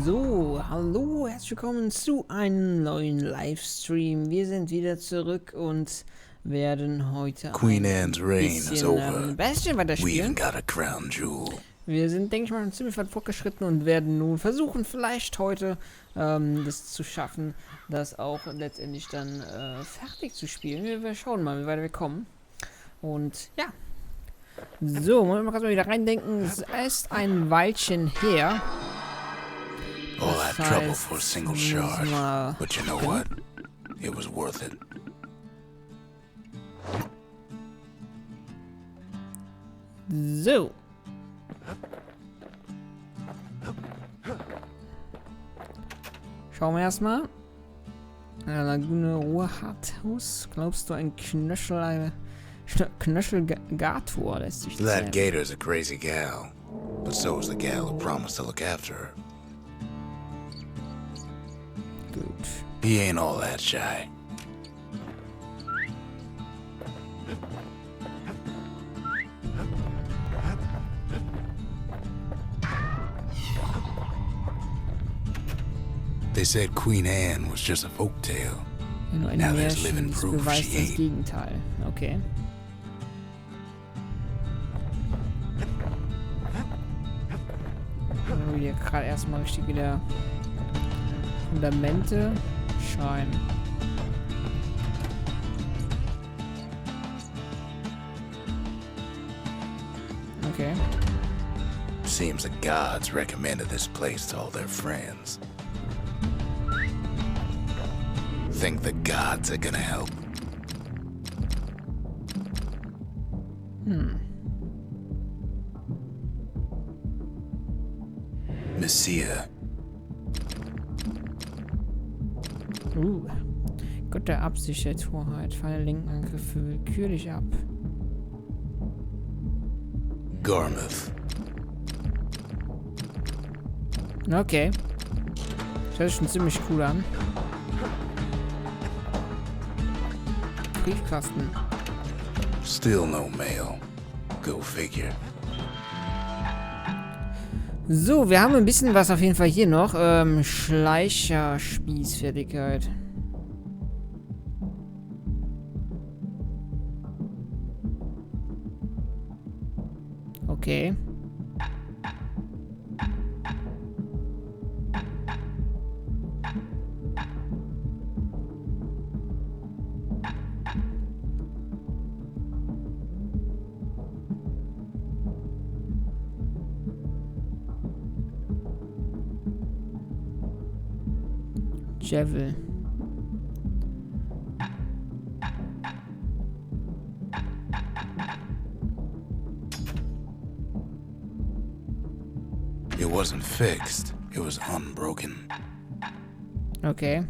So, hallo, herzlich willkommen zu einem neuen Livestream. Wir sind wieder zurück und werden heute Queen Anne's reign is over. Bastion We even weiterspielen. got a crown jewel. Wir sind, denke ich mal, ziemlich weit fortgeschritten und werden nun versuchen, vielleicht heute das zu schaffen, das auch letztendlich dann fertig zu spielen. Wir schauen mal, wie weit wir kommen. Und ja. So, wollen wir mal wieder reindenken. Es ist ein Weilchen her. All that trouble for a single shard. But you know what? It was worth it. So. Schauen wir erstmal. Lagune Ruhrharthaus. Glaubst du, ein Knöchelgator lässt sich zählen? That gator's a crazy gal. But so is the gal who promised to look after her. Gut. He ain't all that shy. They said Queen Anne was just a folktale. Nur ein Now there's Märchen, living das proof beweist she das ain't. Gegenteil. Okay. Also hier gerade erstmal richtig wieder Fundamente schreien. Okay. Seems the gods recommended this place to all their friends. Think the gods are gonna help? Messiah. Gott der Absicht der Torheit. Falle linken Angriffe willkürlich ab. Garmouth. Okay. Das hört sich schon ziemlich cool an. Briefkasten. Still no mail. Go figure. So, wir haben ein bisschen was auf jeden Fall hier noch. Schleicherspießfertigkeit. Okay. Javel. It wasn't fixed. It was unbroken. Okay.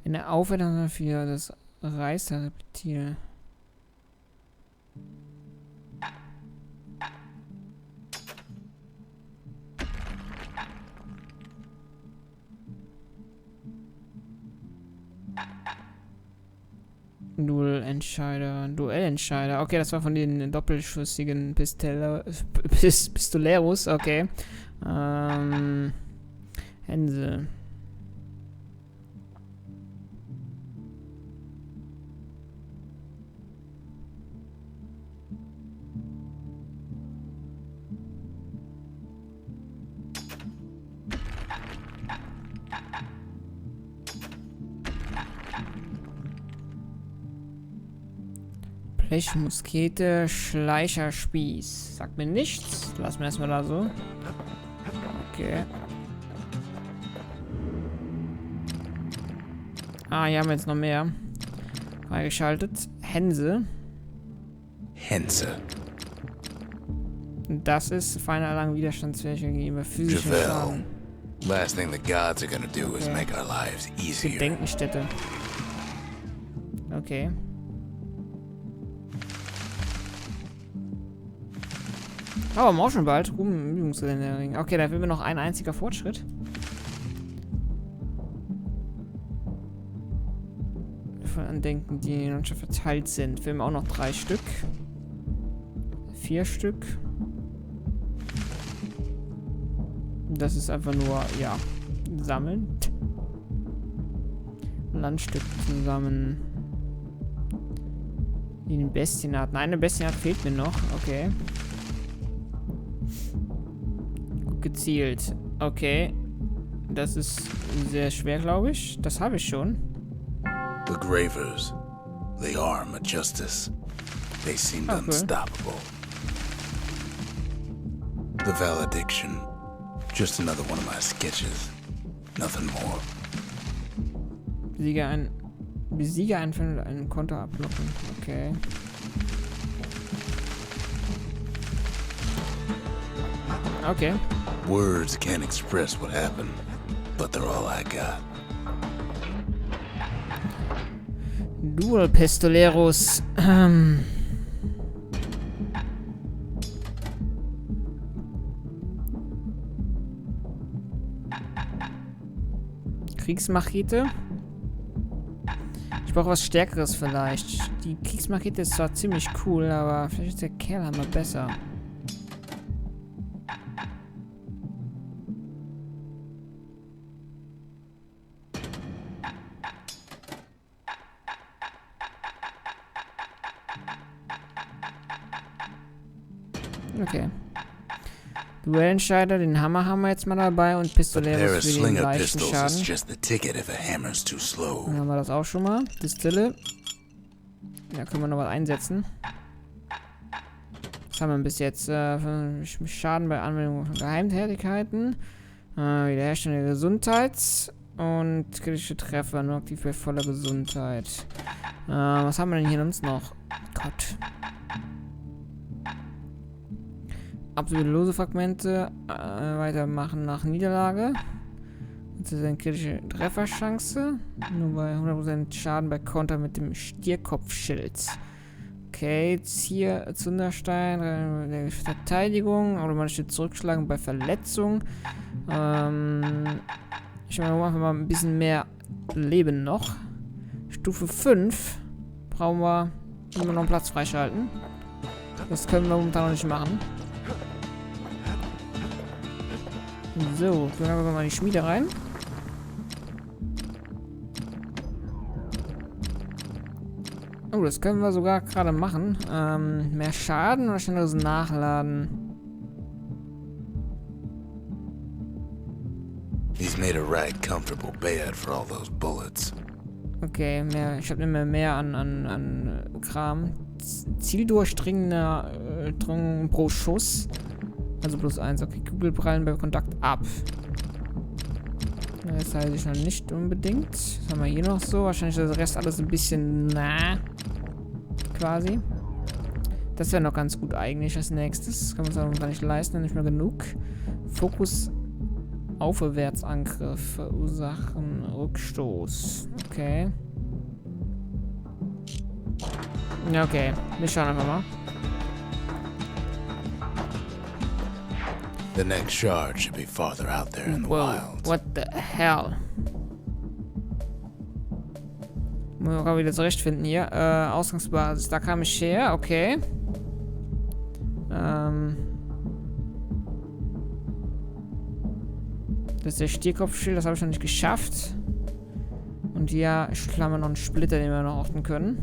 Eine Aufwertung für das Reißreptil. Duellentscheider. Okay, das war von den doppelschüssigen Pistoleros. Okay. Hänse. Blechmuskete, Schleicherspieß. Sagt mir nichts. Lassen wir erstmal da so. Okay. Hier haben wir jetzt noch mehr. Freigeschaltet. Hänse. Hense. Das ist feiner Erlangen widerstandsfähig gegenüber physischen Javel. Schaden. Last thing the gods are gonna do is Okay. make our lives easier. Gedenkenstätte. Okay. Oh, haben wir auch schon bald. Übungsgelände. Okay, da will mir noch ein einziger Fortschritt. Von Andenken, die in der Landschaft verteilt sind. Wir haben auch noch 3 Stück. 4 Stück. Das ist einfach nur, ja, sammeln. Landstück zusammen. Die eine Bestienart. Nein, eine Bestienart fehlt mir noch. Okay. Gut gezielt. Okay. Das ist sehr schwer, glaube ich. Das habe ich schon. The Gravers. The arm of justice. They seemed unstoppable. The Valediction. Just another one of my sketches. Nothing more. Besiege einen Konter abblocken. Okay. Okay. Words can't express what happened, but they're all I got. Dual Pistoleros. Kriegsmachete. Ich brauche was Stärkeres vielleicht. Die Kriegsmachete ist zwar ziemlich cool, aber vielleicht ist der Kerlhammer besser. Okay. Duellentscheider, den Hammer haben wir jetzt mal dabei und Pistoleros für den leichten Schaden. Dann haben wir das auch schon mal. Distille. Da können wir noch was einsetzen. Was haben wir bis jetzt? Schaden bei Anwendung von Geheimtätigkeiten. Wiederherstellung der Gesundheit. Und kritische Treffer, nur aktiv bei voller Gesundheit. Was haben wir denn hier sonst noch? Gott. Absolute lose Fragmente. Weitermachen nach Niederlage. Das ist eine kritische Trefferchance. Nur bei 100% Schaden bei Konter mit dem Stierkopfschild. Okay, hier Zunderstein, Verteidigung, automatische Zurückschlagen bei Verletzung. Ich mache einfach mal ein bisschen mehr Leben noch. Stufe 5 brauchen wir immer noch einen Platz freischalten. Das können wir momentan noch nicht machen. So, dann haben wir mal in die Schmiede rein. Oh, das können wir sogar gerade machen. Mehr Schaden oder schnelleres Nachladen? He's made a right comfortable bed for all those bullets. Okay, mehr. Ich habe immer mehr an Kram. Zieldurchdringender Drang pro Schuss. Also +1. Okay, Kugelprallen bei Kontakt ab. Das heißt ich noch nicht unbedingt. Was haben wir hier noch so? Wahrscheinlich ist der Rest alles ein bisschen nah. Quasi. Das wäre noch ganz gut eigentlich als nächstes. Das können wir uns auch gar nicht leisten, nicht mehr genug. Fokus Aufwärtsangriff verursachen Rückstoß. Okay. Ja, okay. Wir schauen einfach mal. The next shard should be farther out there in the wild. What the hell? Muss ich auch wieder zurechtfinden hier. Ausgangsbasis, da kam ich her, okay. Das ist der Stierkopfschild, das habe ich noch nicht geschafft. Und hier haben wir noch einen Splitter, den wir noch orten können.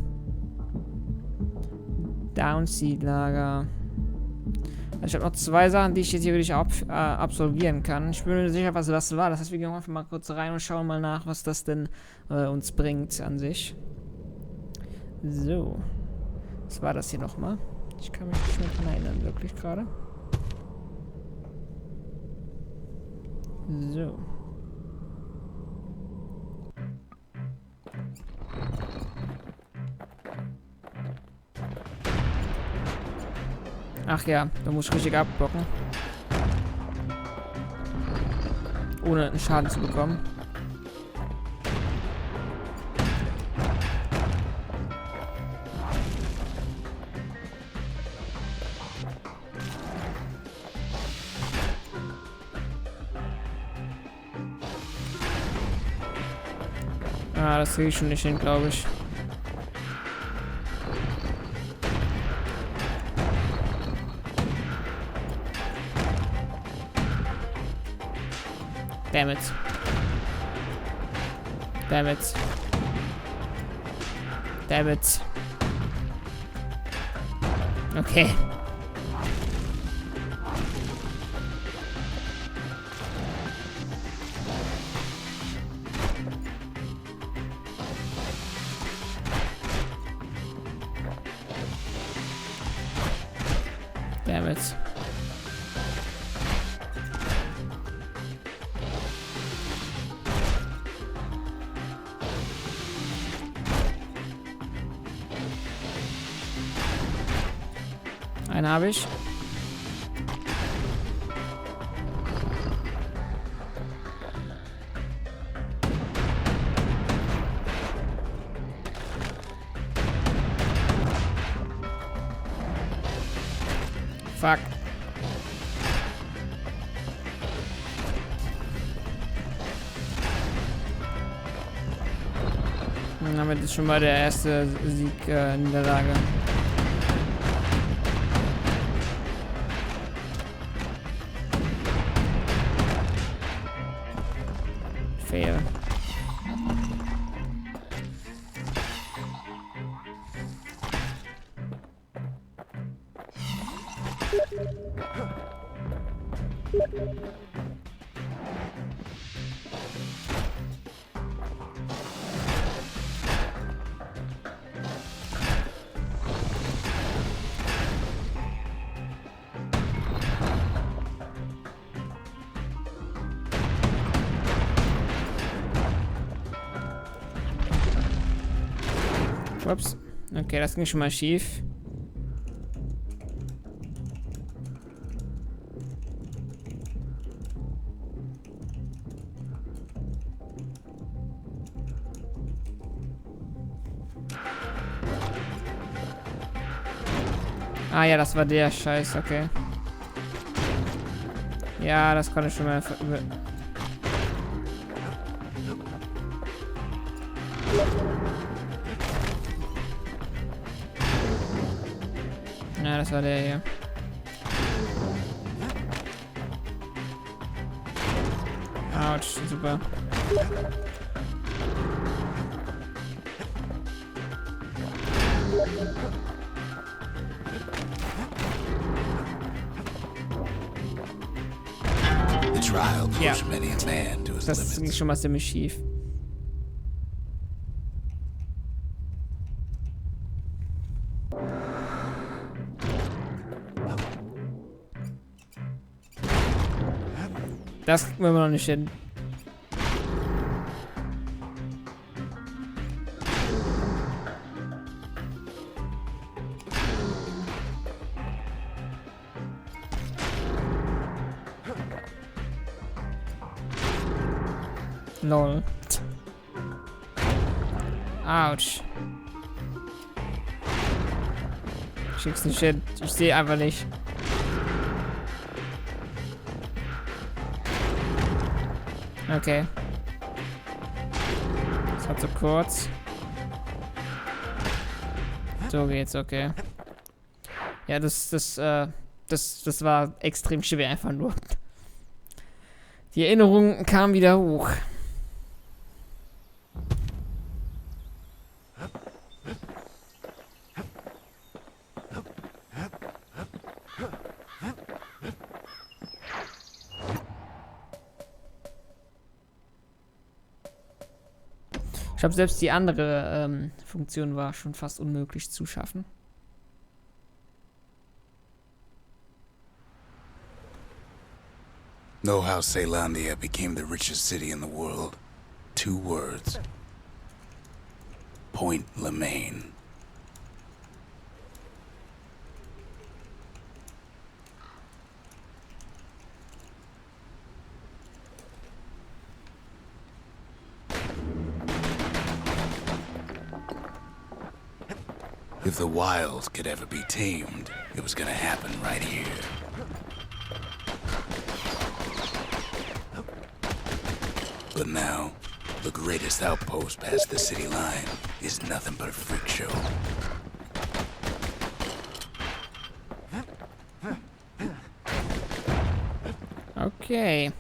Downseed-Lager. Also ich habe noch 2 Sachen, die ich jetzt hier wirklich absolvieren kann. Ich bin mir nicht sicher, was das war. Das heißt, wir gehen einfach mal kurz rein und schauen mal nach, was das denn uns bringt an sich. So. Was war das hier nochmal? Ich kann mich nicht mehr daran erinnern, wirklich gerade. So. Ach ja, da muss ich richtig abblocken. Ohne einen Schaden zu bekommen. Ah, das kriege ich schon nicht hin, glaube ich. Damn it. Damn it. Damn it. Okay. Damn it. Einen habe ich. Fuck. Und damit ist schon mal der erste Sieg in der Lage. Fail. Ups. Okay, das ging schon mal schief. Ah ja, das war der Scheiß, okay. Ja, das konnte ich schon mal ja, das war der hier. Autsch, super. Ja, das ging schon mal ziemlich schief. Das kriegen wir noch nicht hin. Lol. Autsch. Schick's nicht hin. Ich sehe einfach nicht. Okay. Das hat so kurz. So geht's, okay. Ja, das war extrem schwer einfach nur. Die Erinnerung kam wieder hoch. Ich glaube, selbst die andere Funktion war schon fast unmöglich zu schaffen. Know how Celandia became the richest city in the world? 2 words. Point Lemaine. If the wilds could ever be tamed, it was gonna happen right here. But now, the greatest outpost past the city line is nothing but a freak show. Okay.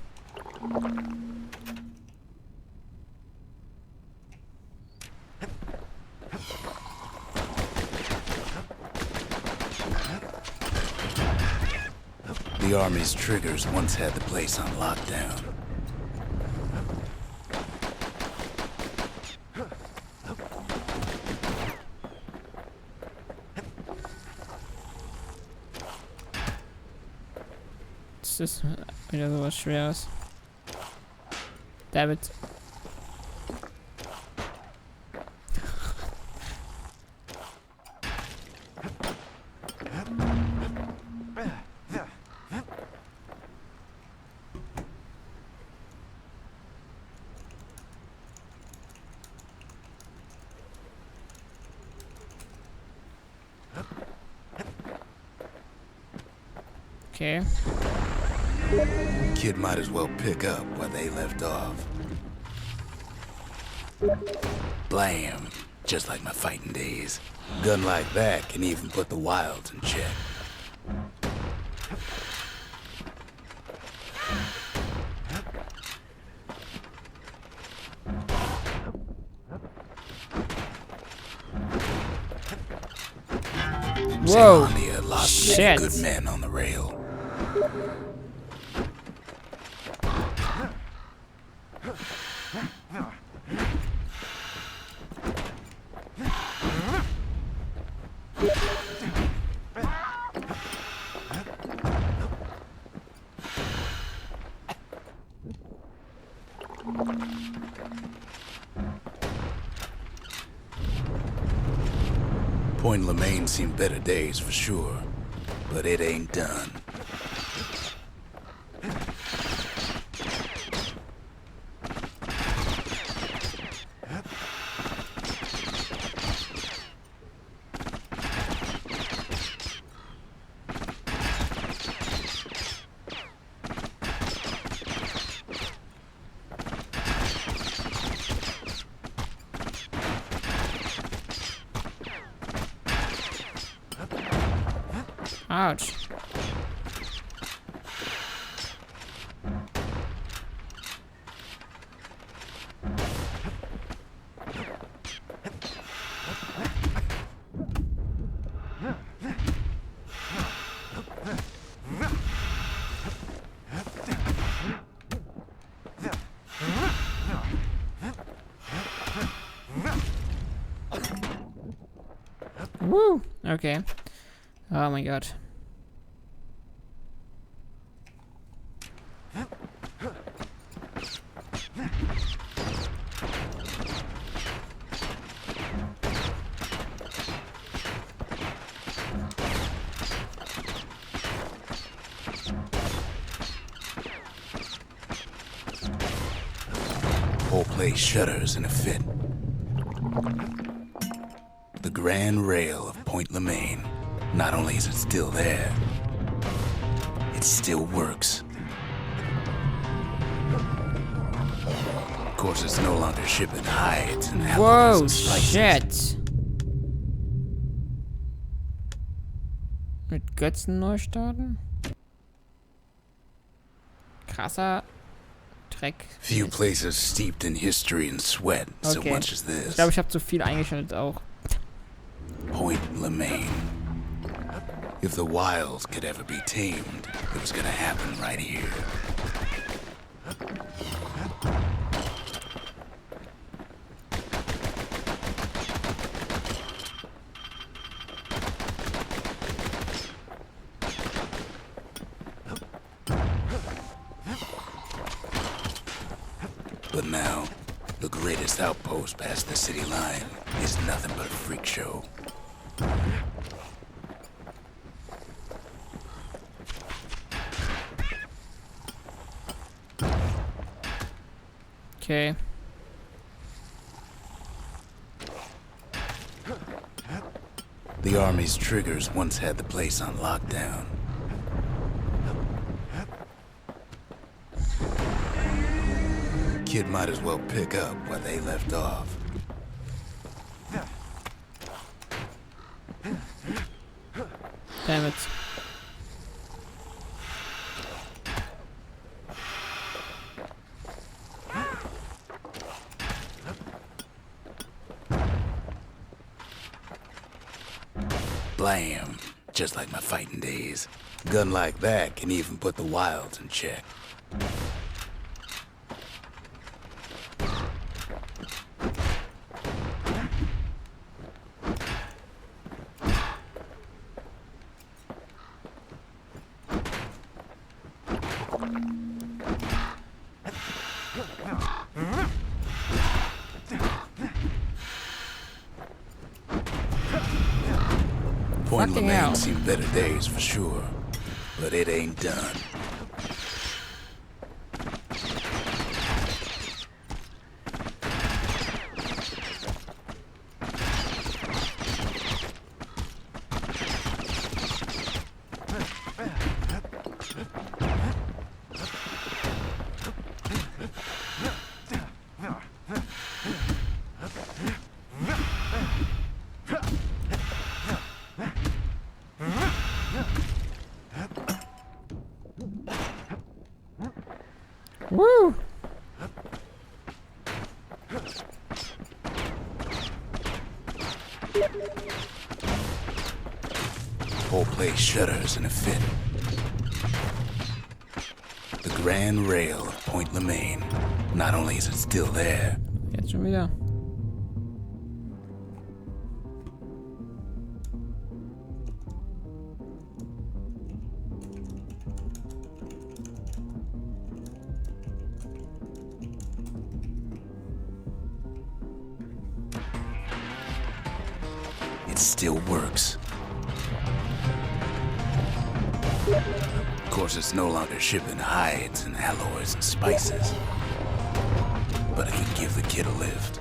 The Army's triggers once had the place on lockdown. Das ist wieder sowas Schweres. David. Okay. Kid might as well pick up where they left off. Blam! Just like my fighting days. Gun like that can even put the wilds in check. Whoa! Xenyx lost Shit! good men on the rail. Point Lemaine seen better days for sure, but it ain't done. Ouch. Woo! Okay. Oh my god. Whole place shudders in a fit. The grand rail of Point Lemaine. Not only is it still there, it still works. Of course, it's no longer shipping hides and Whoa, and spices. shit. Mit Götzen neu starten? Krasser Dreck. Few places steeped in history and sweat so Okay. much as Ich this. glaube, ich habe zu viel eingeschaltet auch. Point Lemaine. If the wilds could ever be tamed, it was gonna happen right here. But now, the greatest outpost past the city line is nothing but a freak show. Okay. The Army's triggers once had the place on lockdown. Kid might as well pick up where they left off. Damn it. Blam! Just like my fighting days. Gun like that can even put the wilds in check. Point Fucking Lemaine hell. seen better days for sure, but it ain't done. Woo! Whole place shudders in a fit. The grand rail of Point Lemaine. Not only is it still there, Jetzt schon wieder. it still works. Of course, it's no longer shipping hides and alloys and spices, but it can give the kid a lift.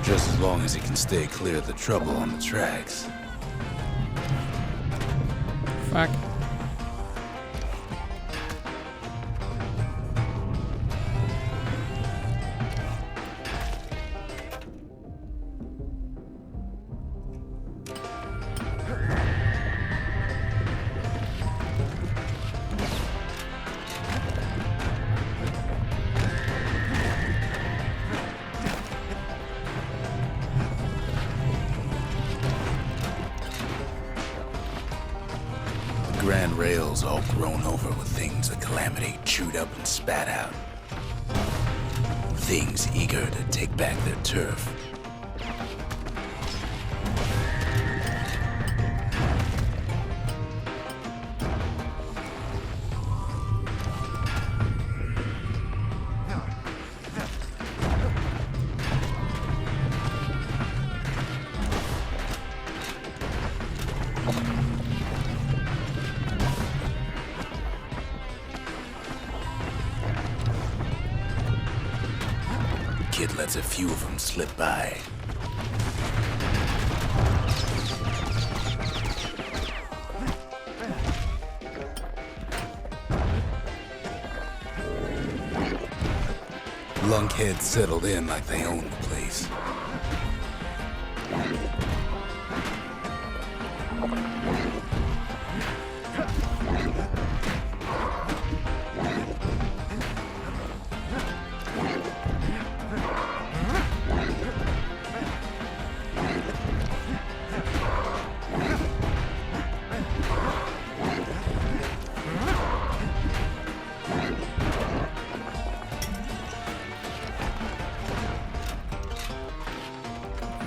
Just as long as he can stay clear of the trouble on the tracks. Fuck. Grand rails all grown over with things the Calamity chewed up and spat out. Things eager to take back their turf. Kid lets a few of them slip by. Lunkheads settled in like they own the place.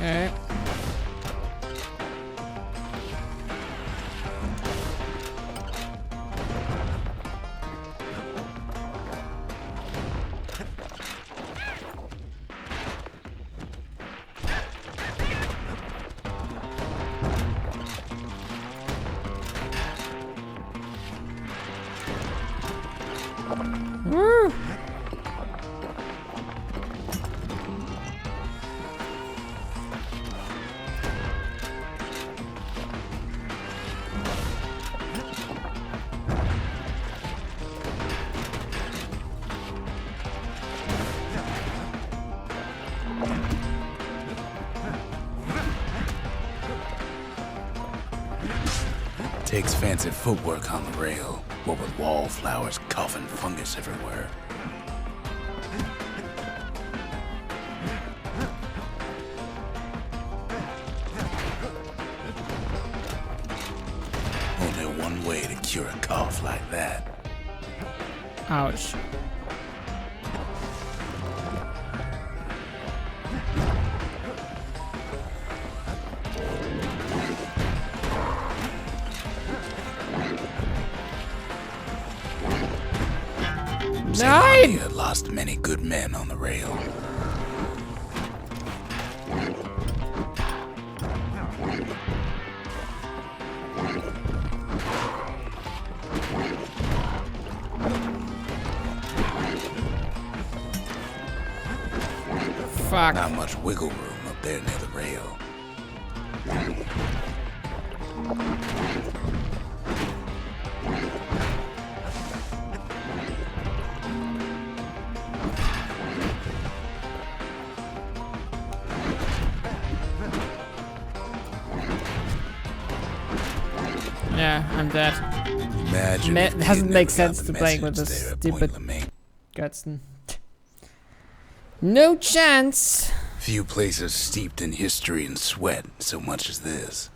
Okay. Woo! Takes fancy footwork on the rail, what with wallflowers coughing fungus everywhere. cure a cough like that. Ouch. Nein! Had lost many good men on the rail. Fuck. Not much wiggle room up there near the rail. Yeah, I'm dead. Imagine It doesn't make sense to play with this stupid Götzen. No chance. Few places steeped in history and sweat so much as this.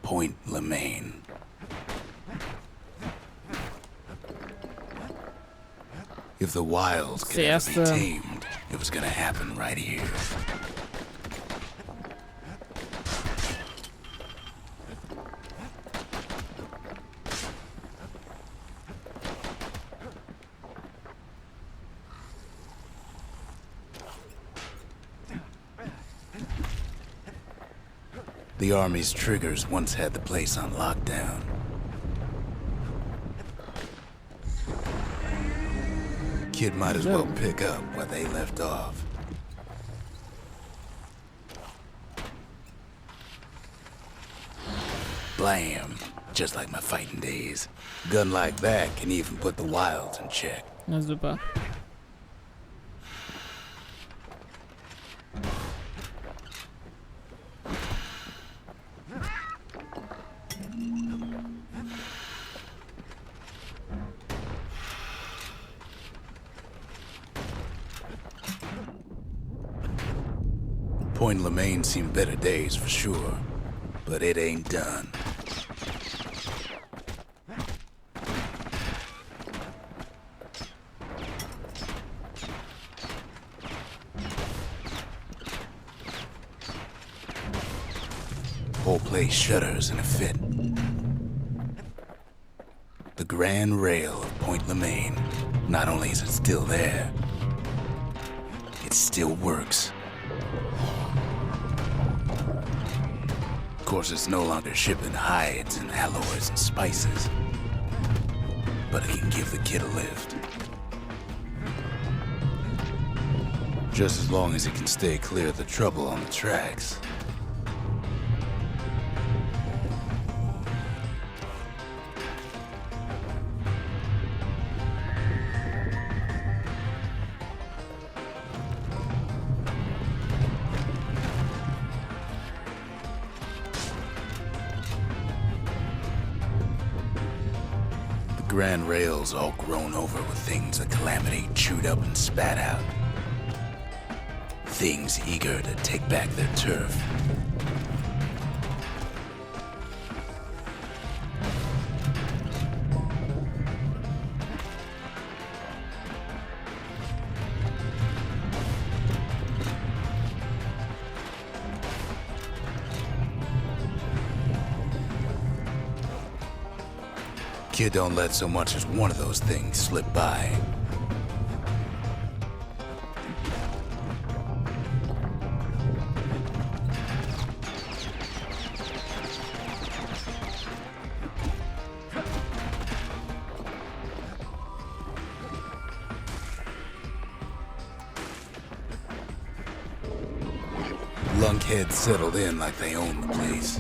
Point Lemaine. If the wilds could ever be tamed, it was gonna happen right here. The Army's triggers once had the place on lockdown. Kid might as well pick up where they left off. Blam! Just like my fighting days. Gun like that can even put the wilds in check. Na super. Point Lemaine seen better days for sure, but it ain't done. Whole place shudders in a fit. The grand rail of Point Lemaine, not only is it still there, it still works. Of course, it's no longer shipping hides and alloys and spices, but it can give the kid a lift. Just as long as it can stay clear of the trouble on the tracks. Grand rails all grown over with things the Calamity chewed up and spat out. Things eager to take back their turf. Kid don't let so much as one of those things slip by. Lunkheads settled in like they own the place.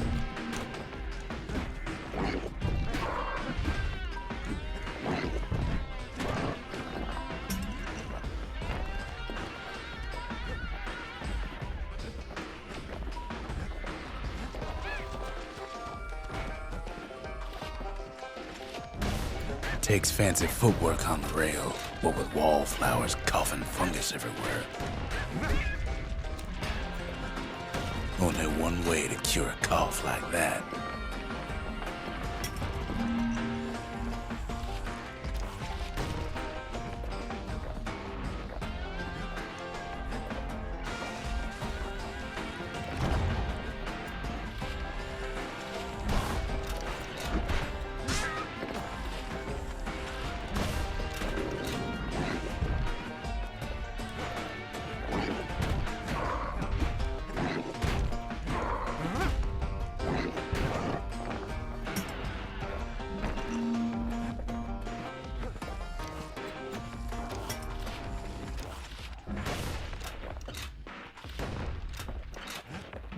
Takes fancy footwork on the rail, what with wallflowers coughing fungus everywhere. Only one way to cure a cough like that.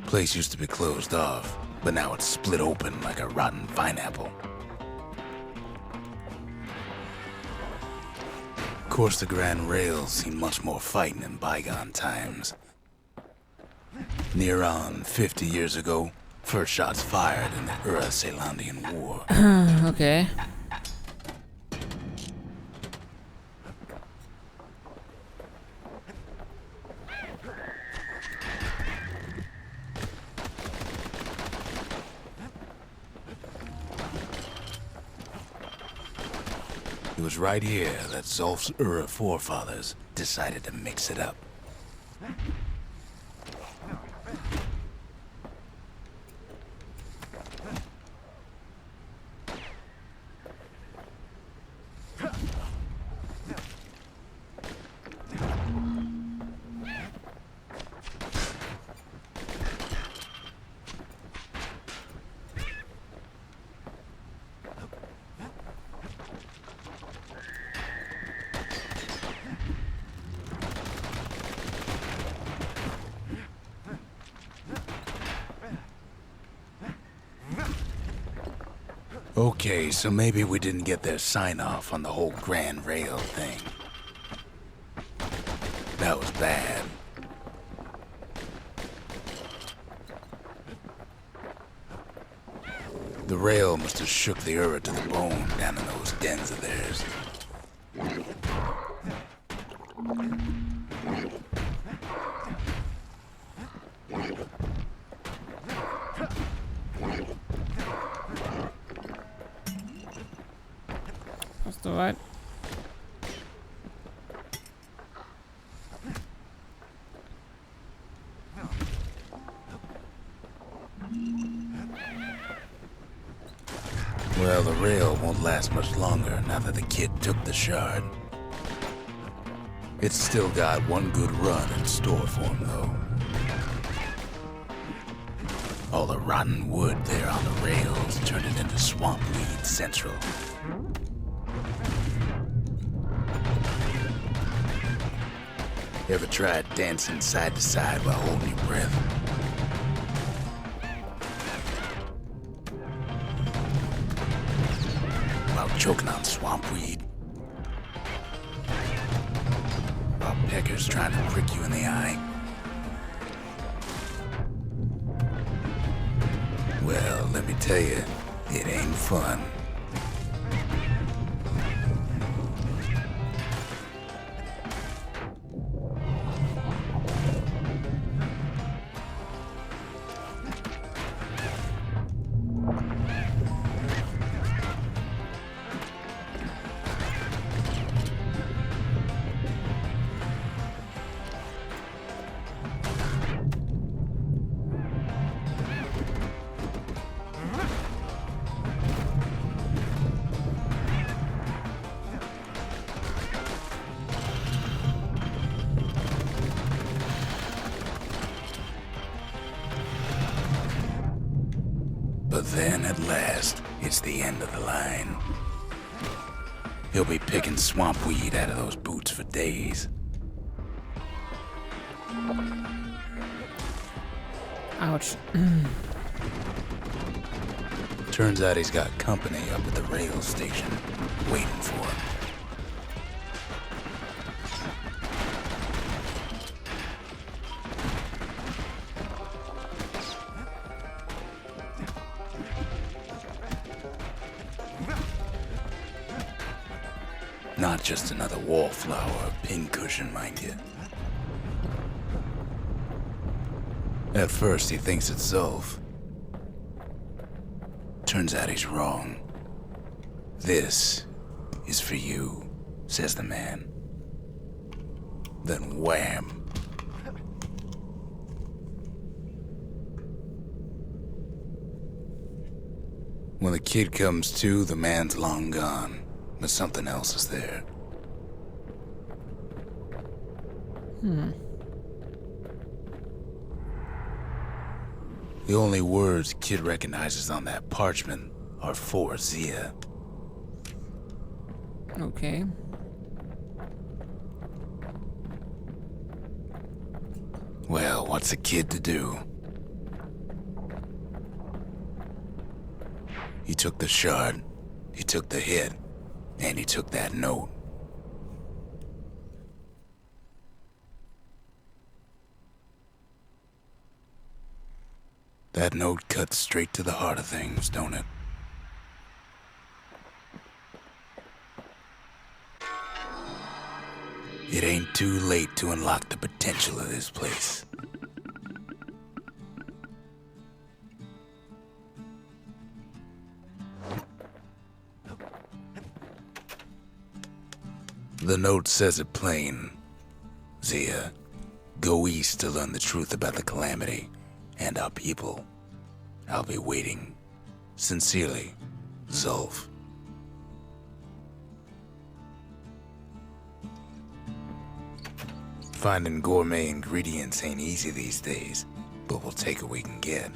Place used to be closed off, but now it's split open like a rotten pineapple. Of course, the Grand Rails seen much more fighting in bygone times. Near on 50 years ago, first shots fired in the Ura-Celandian War. Okay. It was right here that Zolf's Ura forefathers decided to mix it up. Okay, so maybe we didn't get their sign-off on the whole Grand Rail thing. That was bad. The rail must have shook the Ura to the bone down in those dens of theirs. Hast du weit? Well, the rail won't last much longer now that the kid took the shard. It's still got one good run in store for him, though. All the rotten wood there on the rails turned it into swamp weed central. Ever tried dancing side to side while holding your breath? While choking on swamp weed? While peckers trying to prick you in the eye? Well, let me tell you, it ain't fun. But then, at last, it's the end of the line. He'll be picking swamp weed out of those boots for days. Ouch. Turns out he's got company up at the rail station, waiting for him. Not just another wallflower or pincushion, mind you. At first, he thinks it's Zolf. Turns out he's wrong. This is for you, says the man. Then wham! When the kid comes to, the man's long gone. But something else is there. The only words kid recognizes on that parchment are for Zia. Okay. Well, what's a kid to do? He took the shard, he took the hit, and he took that note. That note cuts straight to the heart of things, don't it? It ain't too late to unlock the potential of this place. The note says it plain. Zia, go east to learn the truth about the calamity and our people. I'll be waiting. Sincerely, Zulf. Finding gourmet ingredients ain't easy these days, but we'll take what we can get.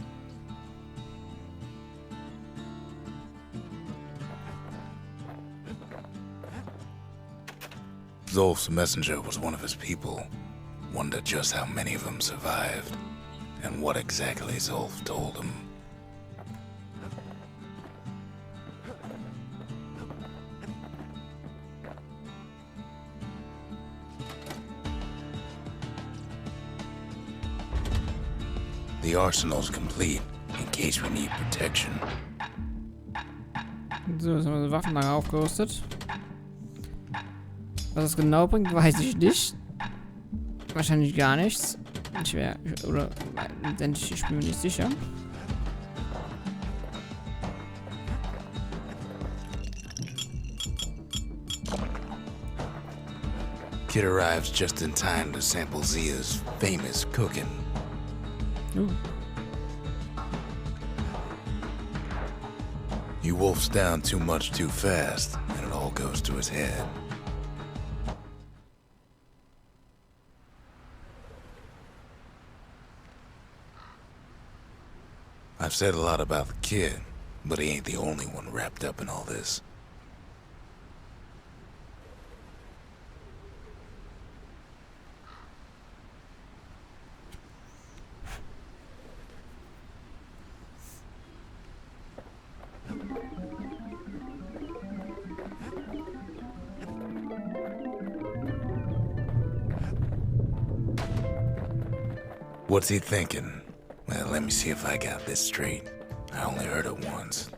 Zulf's messenger was one of his people. Wonder just how many of them survived, and what exactly Zulf told him. The arsenal's complete, in case we need protection. So, jetzt haben wir die Waffenlager aufgerüstet. Was es genau bringt, weiß ich nicht. Wahrscheinlich gar nichts. Ich bin mir nicht sicher. Kid arrives just in time to sample Zia's famous cooking. Ooh. He wolfs down too much too fast, and it all goes to his head. I've said a lot about the kid, but he ain't the only one wrapped up in all this. What's he thinking? Well, let me see if I got this straight. I only heard it once.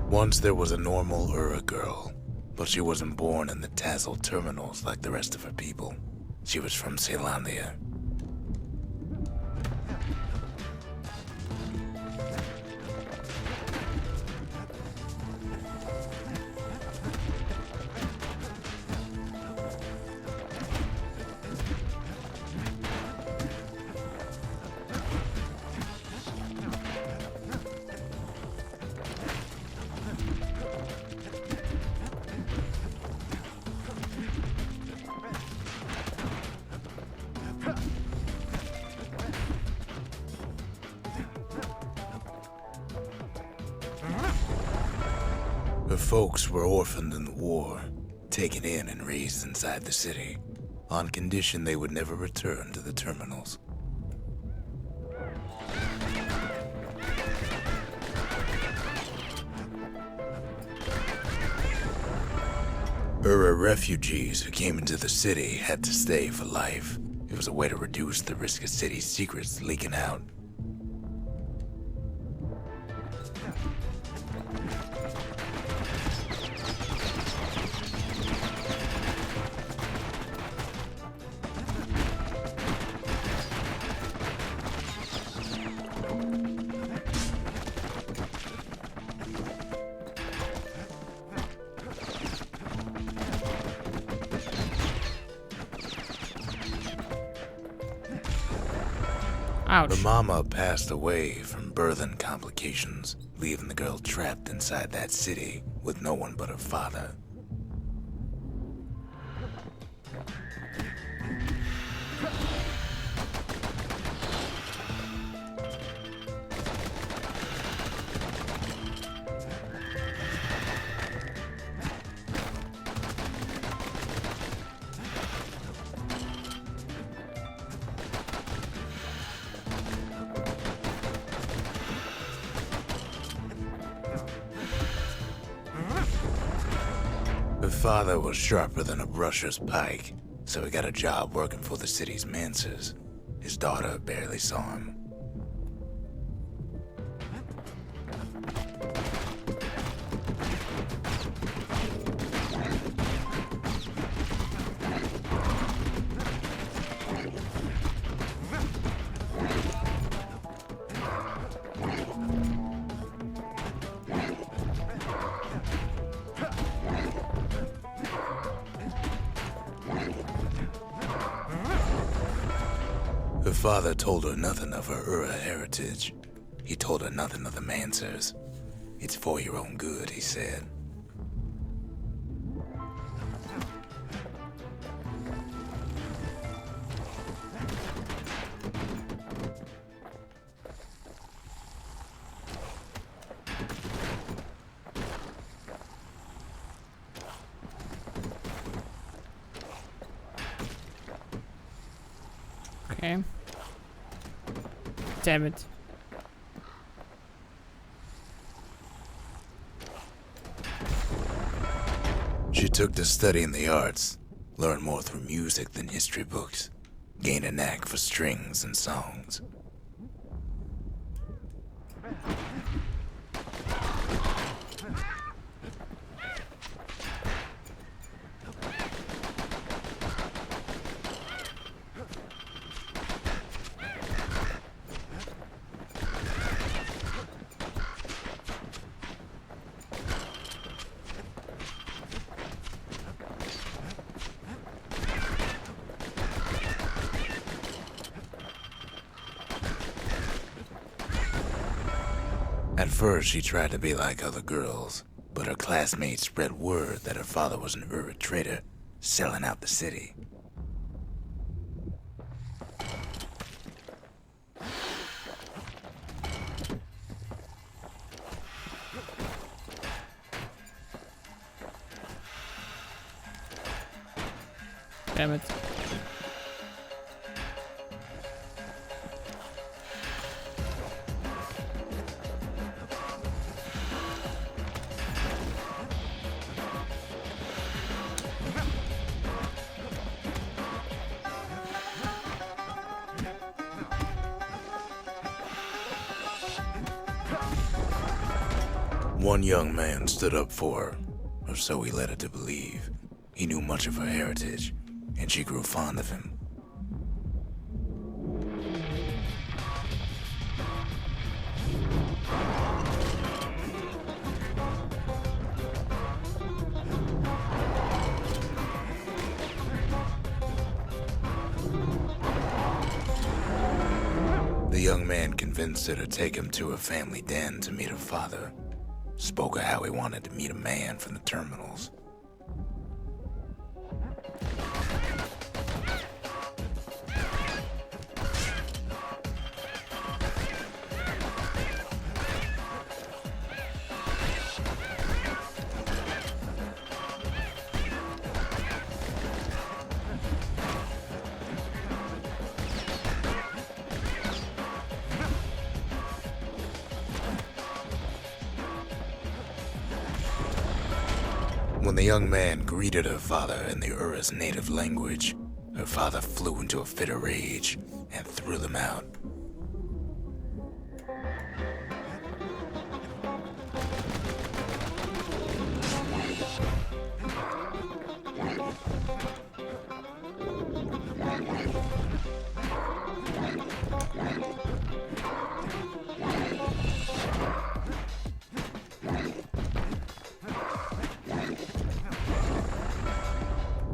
Once there was a normal Ura girl. But she wasn't born in the Tassel terminals like the rest of her people. She was from Celandia. Her folks were orphaned in the war, taken in and raised inside the city, on condition they would never return to the terminals. Ura refugees who came into the city had to stay for life. It was a way to reduce the risk of city secrets leaking out. Ouch. Her mama passed away from birthing complications, leaving the girl trapped inside that city with no one but her father. Her father was sharper than a brusher's pike, so he got a job working for the city's mancers. His daughter barely saw him. Her father told her nothing of her Ura heritage. He told her nothing of the Mancers. It's for your own good, he said. Okay. Damn it. She took to studying the arts, learned more through music than history books, gained a knack for strings and songs. At first, she tried to be like other girls, but her classmates spread word that her father was an Ura trader, selling out the city. Damn it. One young man stood up for her, or so he led her to believe. He knew much of her heritage, and she grew fond of him. The young man convinced her to take him to her family den to meet her father. Spoke of how he wanted to meet a man from the terminals. When the young man greeted her father in the Ura's native language, her father flew into a fit of rage and threw them out.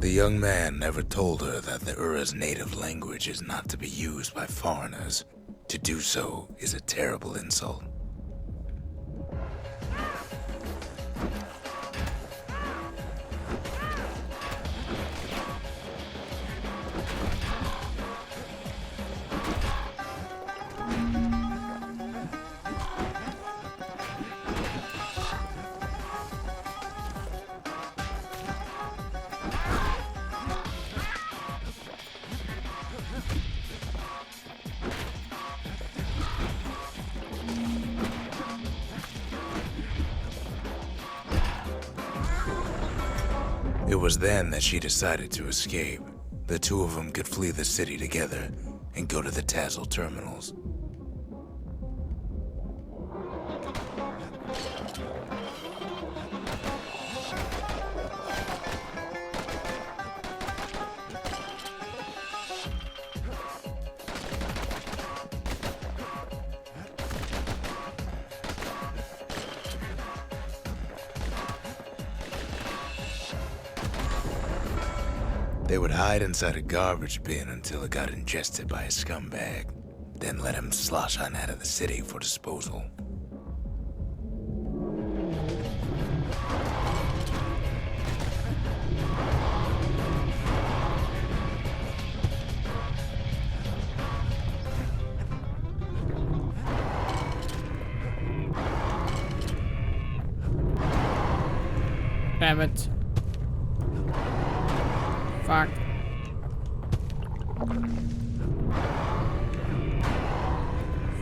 The young man never told her that the Ura's native language is not to be used by foreigners. To do so is a terrible insult. It was then that she decided to escape. The two of them could flee the city together and go to the Tassel terminals. They would hide inside a garbage bin until it got ingested by a scumbag, then let him slosh on out of the city for disposal. Damn it. Fuck.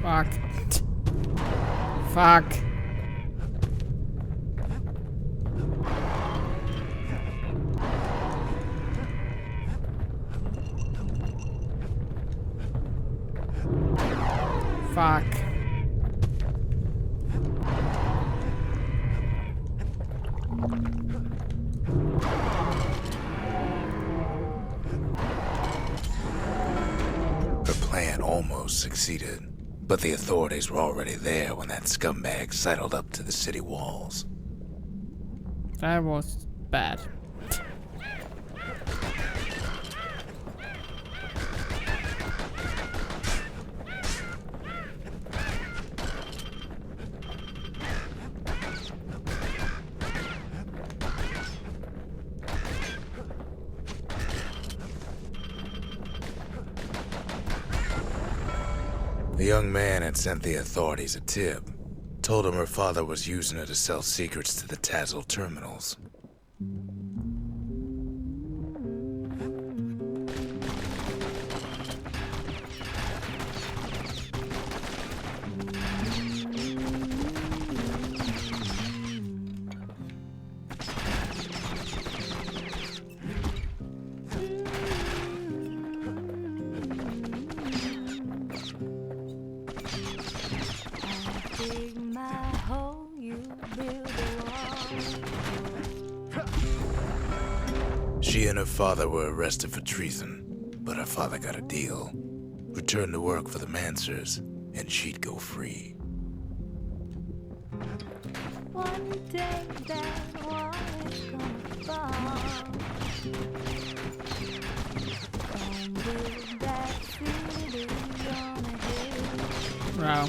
Fuck. Fuck. Fuck. Almost succeeded, but the authorities were already there when that scumbag sidled up to the city walls. That was bad. The young man had sent the authorities a tip, told him her father was using her to sell secrets to the Tassel terminals. She and her father were arrested for treason, but her father got a deal. Returned to work for the Mansers, and she'd go free. One day that wall is gonna fall. And with that city gonna hit. Wow.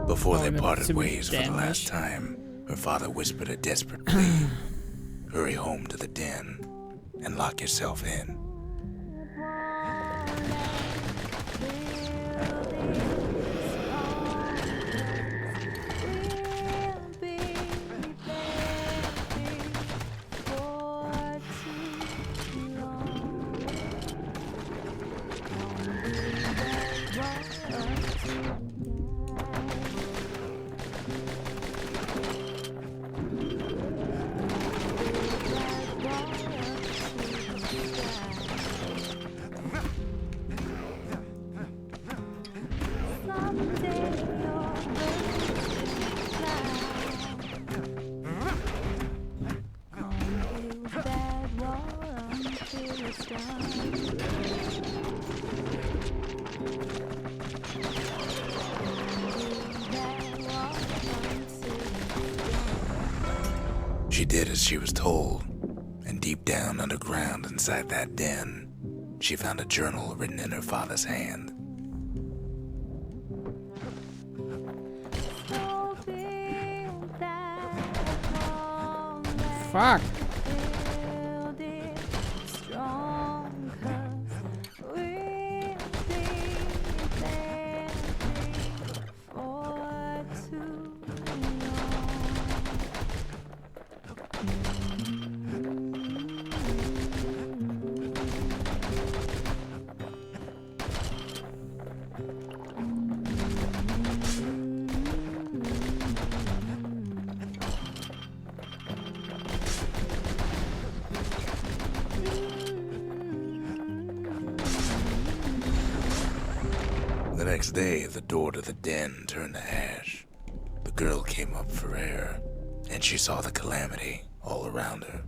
Before they parted ways for the last time, her father whispered a desperate plea. Hurry home to the den and lock yourself in. She did as she was told, and deep down underground inside that den, she found a journal written in her father's hand. Fuck. next day, the door to the den turned to ash. The girl came up for air, and she saw the calamity all around her.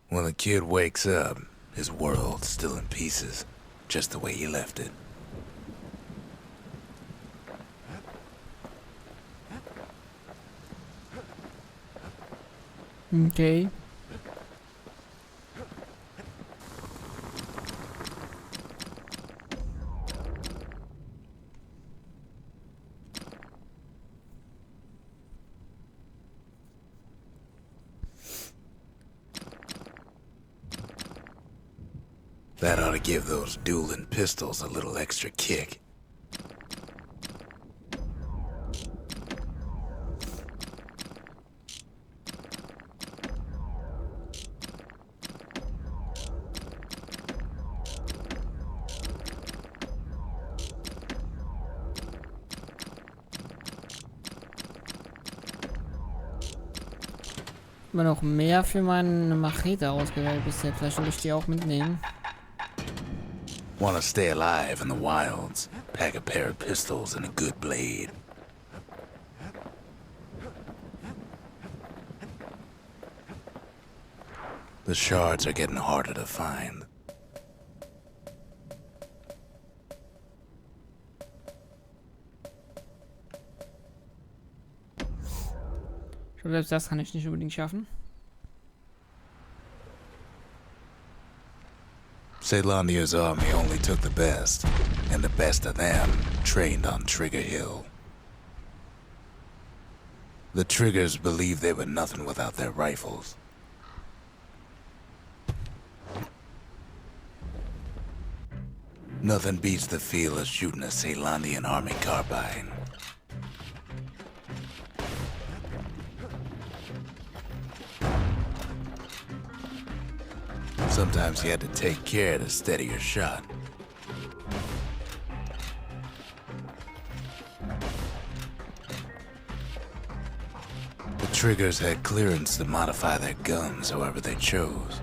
When the kid wakes up, his world's still in pieces, just the way he left it. Okay. That ought to give those dueling pistols a little extra kick. Immer noch mehr für meine Machete ausgewählt bisher. Vielleicht soll ich die auch mitnehmen. Want to stay alive in the wilds? Pack a pair of pistols and a good blade. The shards are getting harder to find. Ich glaube, selbst das kann ich nicht unbedingt schaffen. Ceylonia's army only took the best, and the best of them trained on Trigger Hill. The Triggers believed they were nothing without their rifles. Nothing beats the feel of shooting a Ceylonian army carbine. Sometimes you had to take care to steady your shot. The Triggers had clearance to modify their guns however they chose.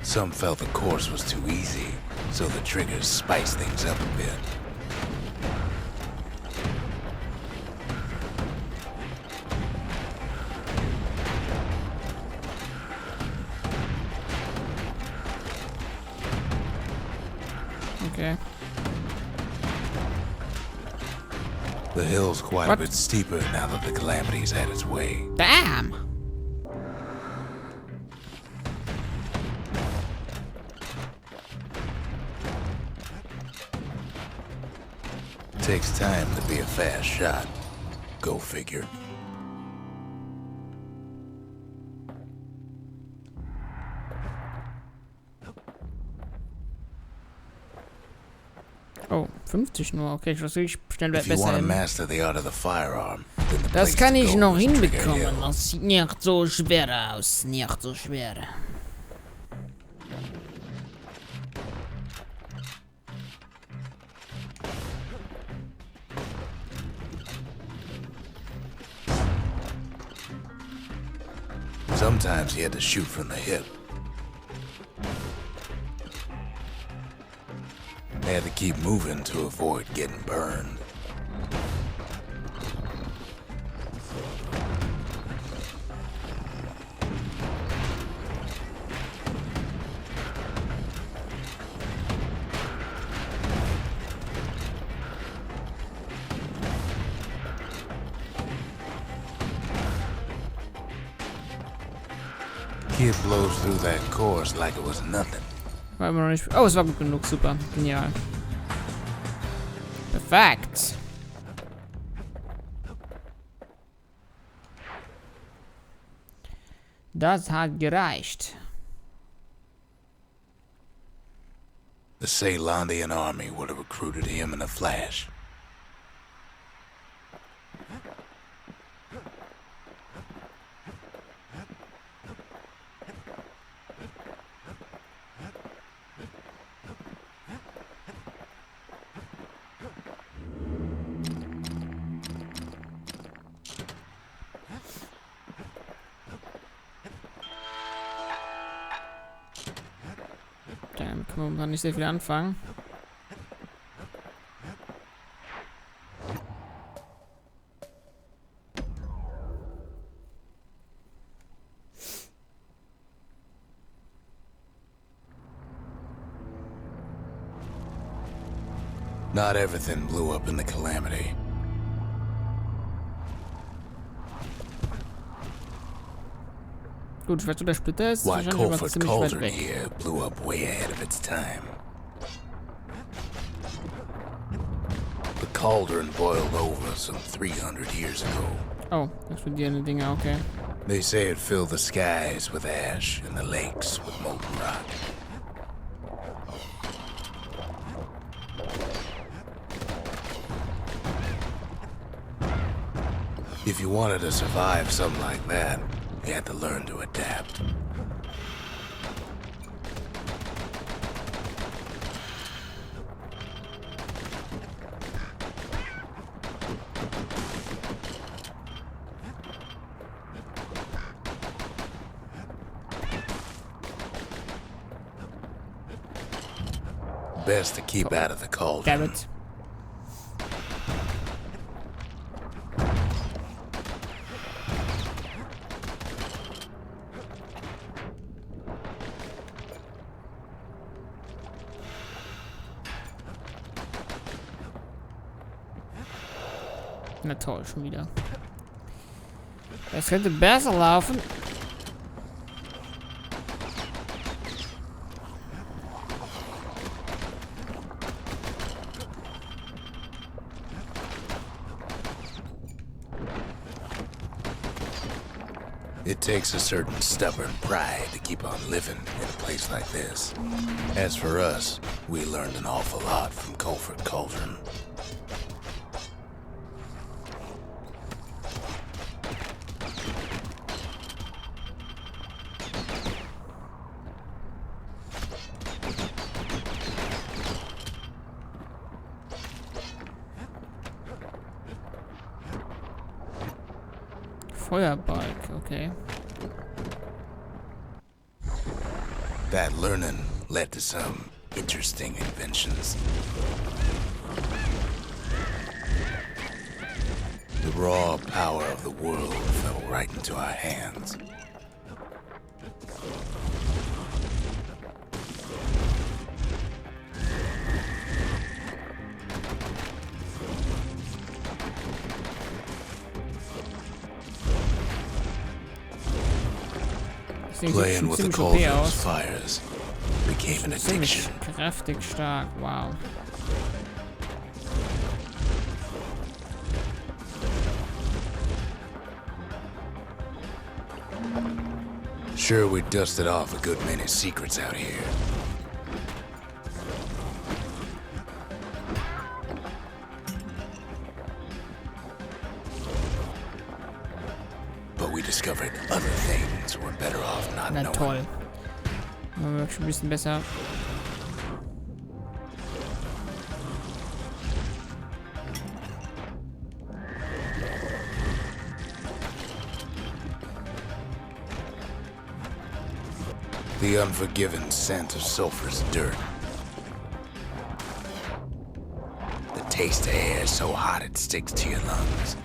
Some felt the course was too easy, so the Triggers spiced things up a bit. Okay. The hill's quite a bit steeper now that the calamity's had its way. Damn! Takes time to be a fast shot. Go figure. Oh, 50 nur. Okay, ich versuche, ich schnell If you besser want to hin. master the art of the firearm, then the Das place kann to ich go noch is Trigger hinbekommen. Hill. Das sieht nicht so schwer aus. Nicht so schwer. Sometimes you had to shoot from the hip. They had to keep moving to avoid getting burned. Kid blows through that course like it was nothing. War immer noch nicht. Oh, es war gut genug. Super. Genial. Perfekt. Das hat gereicht. The Ceylonian army would have recruited him in a flash. momentan nicht sehr viel anfangen. Not everything blew up in the calamity. Gut, ich weiß, wo der Splitter ist. Why Wahrscheinlich aber Colford ziemlich weit Cauldron weg. here blew up way ahead of its time. The cauldron boiled over some 300 years ago. Oh, explodierende Dinge, okay. They say it filled the skies with ash and the lakes with molten rock. If you wanted to survive something like that, you had to learn to adapt. Best to keep out of the cauldron. Damn it. Na toll, schon wieder. Das könnte besser laufen. It takes a certain stubborn pride to keep on living in a place like this. As for us, we learned an awful lot from Colford Cauldron. Feuerbalg, okay. That learning led to some interesting inventions. The raw power of the world fell right into our hands. Playing with the cauldron's fires became an Ziemlich addiction. kräftig stark, wow. Sure, we dusted off a good many secrets out here. But we discovered other things we're better off not Na knowing. toll. Machen wir schon ein bisschen besser. The unforgiving scent of sulfurous dirt. The taste of air so hot it sticks to your lungs.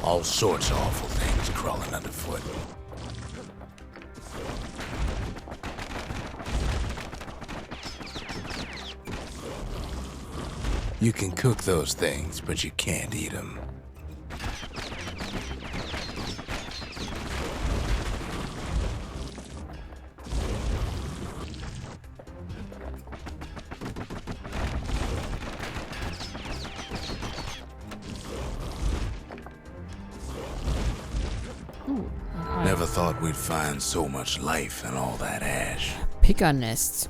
All sorts of awful things crawling underfoot. You can cook those things, but you can't eat them. Never thought we'd find so much life in all that ash. Pickernests.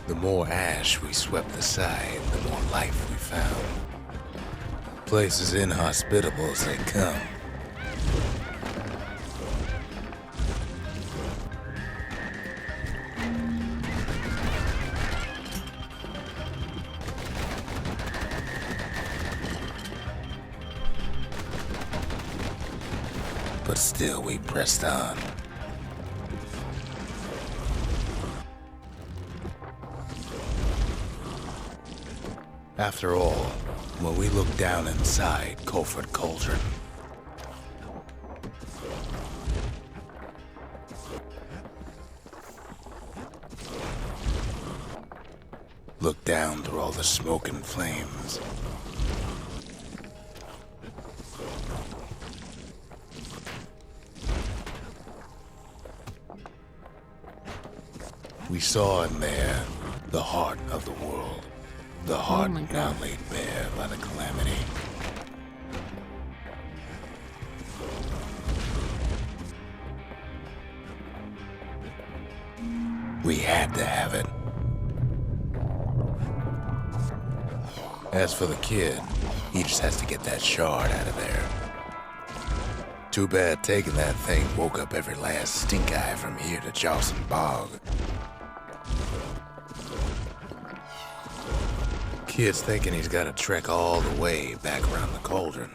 The more ash we swept aside, the more life we found. Place as inhospitable as they come. but still we pressed on. After all, when we looked down inside Culford Cauldron, looked down through all the smoke and flames, we saw in there the heart of the world. The heart my God. now laid bare by the calamity. We had to have it. As for the kid, he just has to get that shard out of there. Too bad taking that thing woke up every last stink eye from here to Charleston Bog. Kid's thinking he's got to trek all the way back around the cauldron.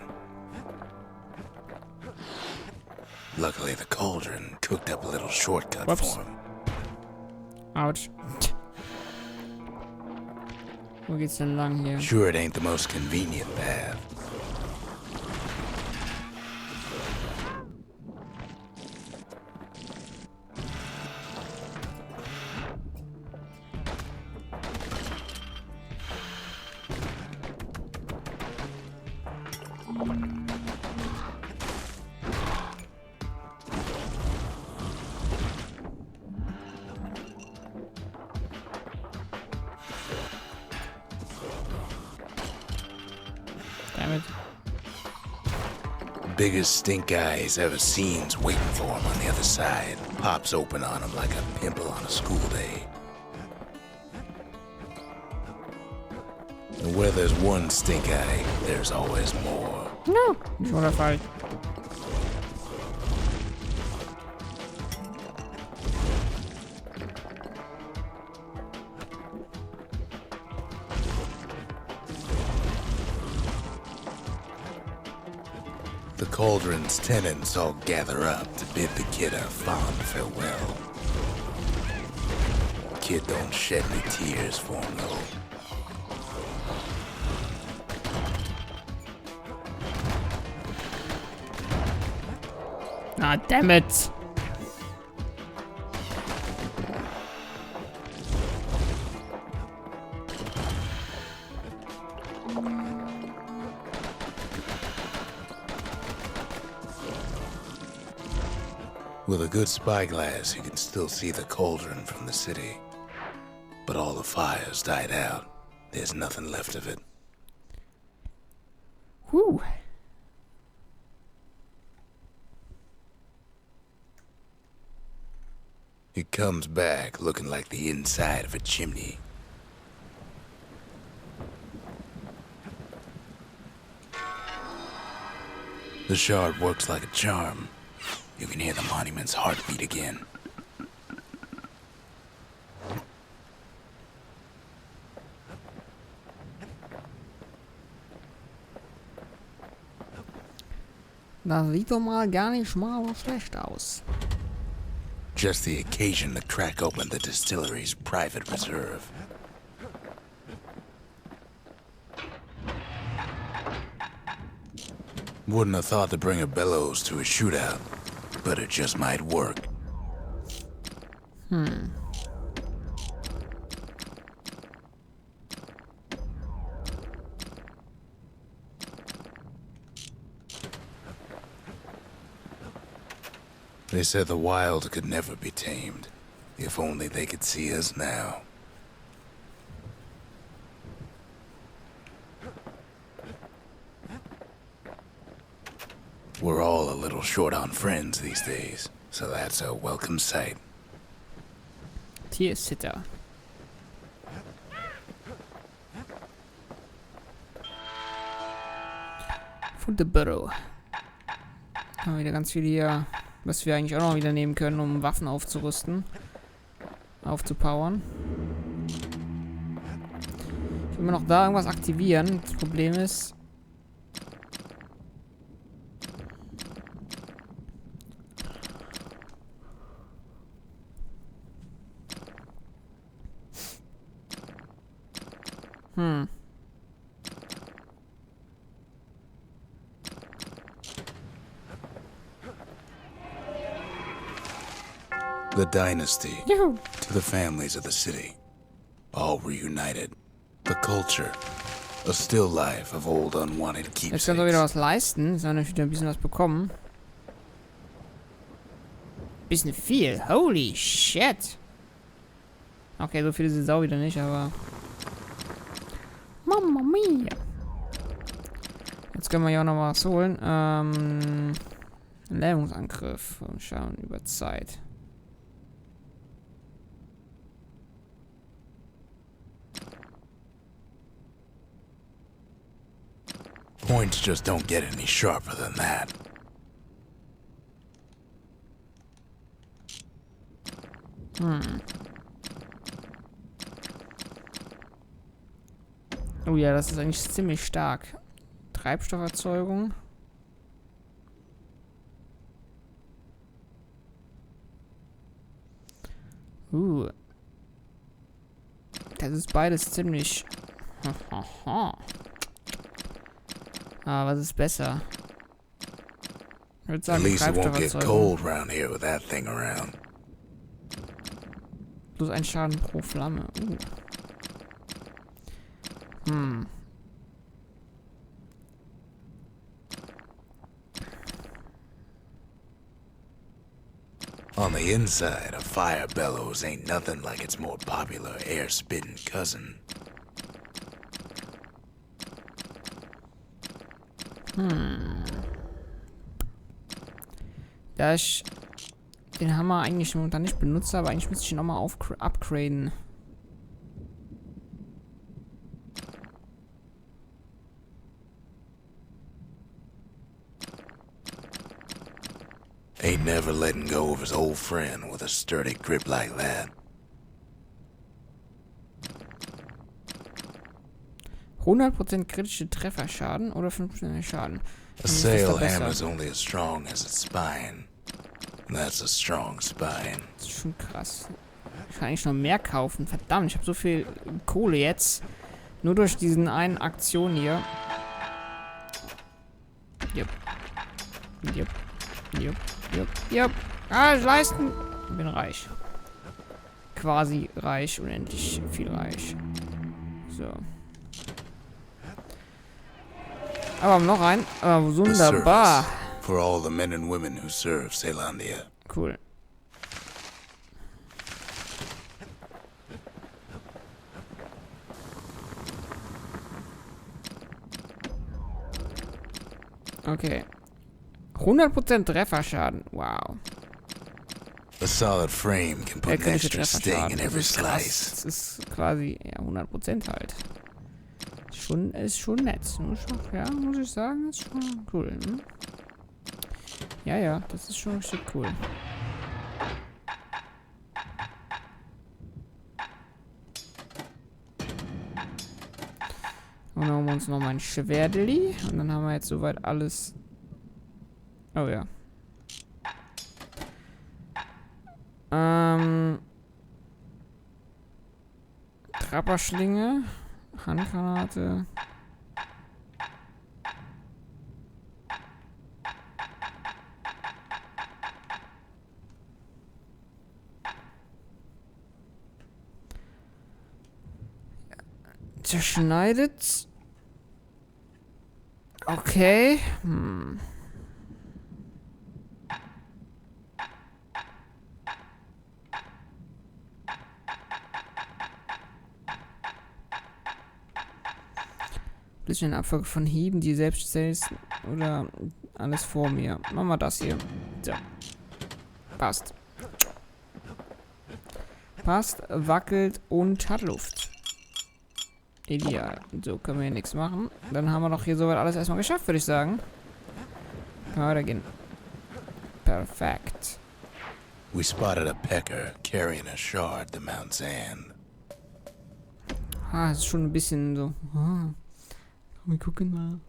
Luckily, the cauldron cooked up a little shortcut Whoops. for him. Autsch. Wo geht's denn lang hier? Sure, it ain't the most convenient path. Damn it. Biggest stink eye he's ever seen's waiting for him on the other side. Pops open on him like a pimple on a school day. And where there's one stink eye, there's always more. No! Nicht runterfallen. The cauldron's tenants all gather up to bid the kid a fond farewell. Kid don't shed any tears for him though. Ah, damn it! With a good spyglass, you can still see the cauldron from the city. But all the fires died out. There's nothing left of it. Whew. It comes back looking like the inside of a chimney. The shard works like a charm. You can hear the monument's heartbeat again. Das sieht doch mal gar nicht mal so schlecht aus. Just the occasion to crack open the distillery's private reserve. Wouldn't have thought to bring a bellows to a shootout, but it just might work. They said the wild could never be tamed. If only they could see us now. We're all a little short on friends these days, so that's a welcome sight. Hier ist Sitter. Food the Burrow. Haben wir wieder ganz viel hier, was wir eigentlich auch noch wieder nehmen können, um Waffen aufzurüsten. Aufzupowern. Ich will immer noch da irgendwas aktivieren. Das Problem ist... The dynasty Juhu. to the families of the city, all reunited. The culture, a still life of old unwanted Jetzt können wir wieder keepsakes. was leisten. Jetzt haben wir wieder ein bisschen was bekommen. Bisschen viel. Holy shit. Okay, so viel ist es auch wieder nicht, aber... Mamma mia. Jetzt können wir ja auch noch was holen. Lähmungsangriff. Und schauen über Zeit. Points just don't get any sharper than that. Oh ja, das ist eigentlich ziemlich stark. Treibstofferzeugung. Das ist beides ziemlich... was ist besser? Ich würde At sagen, least it won't get Treibstofferzeugung. cold round here with that thing around. Plus ein Schaden pro Flamme. On the inside, a fire bellows ain't nothing like its more popular air-spitting cousin. Da ich den Hammer eigentlich momentan nicht benutze, aber eigentlich müsste ich ihn nochmal upgraden. Ain't never letting go of his old friend with a sturdy grip like that. 100% kritische Trefferschaden oder 5% Schaden? A sail hammer's only as strong as its spine. And that's a strong spine. Das ist schon krass. Ich kann eigentlich noch mehr kaufen. Verdammt, ich habe so viel Kohle jetzt. Nur durch diesen einen Aktion hier. Jupp. Jupp. Jupp. Jupp. Jupp. Ah, leisten. Ich bin reich. Quasi reich. Unendlich viel reich. So. Aber noch ein. Wunderbar. For all the men and women who serve Celandia. Cool. Okay. 100% Trefferschaden. Wow. A solid frame can put an Kritische extra sting in Trefferschaden. every Das ist krass. slice. Das ist quasi, ja, 100% halt. Ist schon nett. Ja, muss ich sagen, ist schon cool. Hm? Ja, das ist schon richtig cool. Und dann haben wir uns noch mal ein Schwerdeli. Und dann haben wir jetzt soweit alles. Oh ja. Trapperschlinge. Handgranate. Zerschneidet. Okay. Bisschen Abfolge von Hieben, die selbst zählst oder alles vor mir. Machen wir das hier. So. Passt. Passt, wackelt und hat Luft. Ideal. So, können wir hier nichts machen. Dann haben wir doch hier soweit alles erstmal geschafft, würde ich sagen. Können wir weitergehen. Perfekt. We spotted a pecker carrying a shard to Mount Sand. Ah, ist schon ein bisschen so. Ah. Wir gucken mal.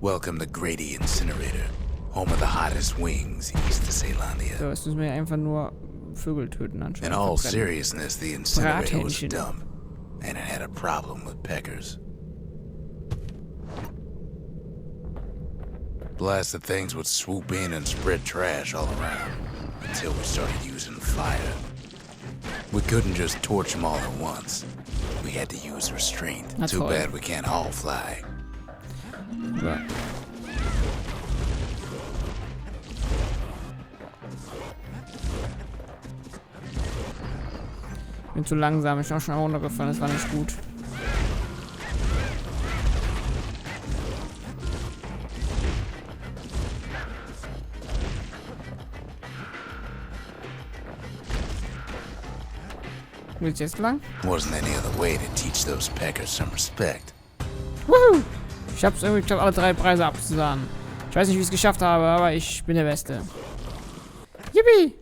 Welcome to Grady Incinerator, home of the hottest wings east of Celandia. So, jetzt müssen wir einfach nur Vögel töten In anscheinend. all verbrennen. seriousness, the incinerator was a Brathähnchen. dump, and it had a problem with peckers. Blasted things would swoop in and spread trash all around until we started using fire. We couldn't just torch them all at once. We had to use restraint. Na Too toll. bad we can't all fly. Ja. Bin zu langsam, ich bin auch schon runtergefallen, das war nicht gut. Willst du jetzt lang? Wasn't any other way to teach those peckers some respect. Woohoo! Ich hab's irgendwie geschafft, alle 3 Preise abzusahnen. Ich weiß nicht, wie ich es geschafft habe, aber ich bin der Beste. Yippie!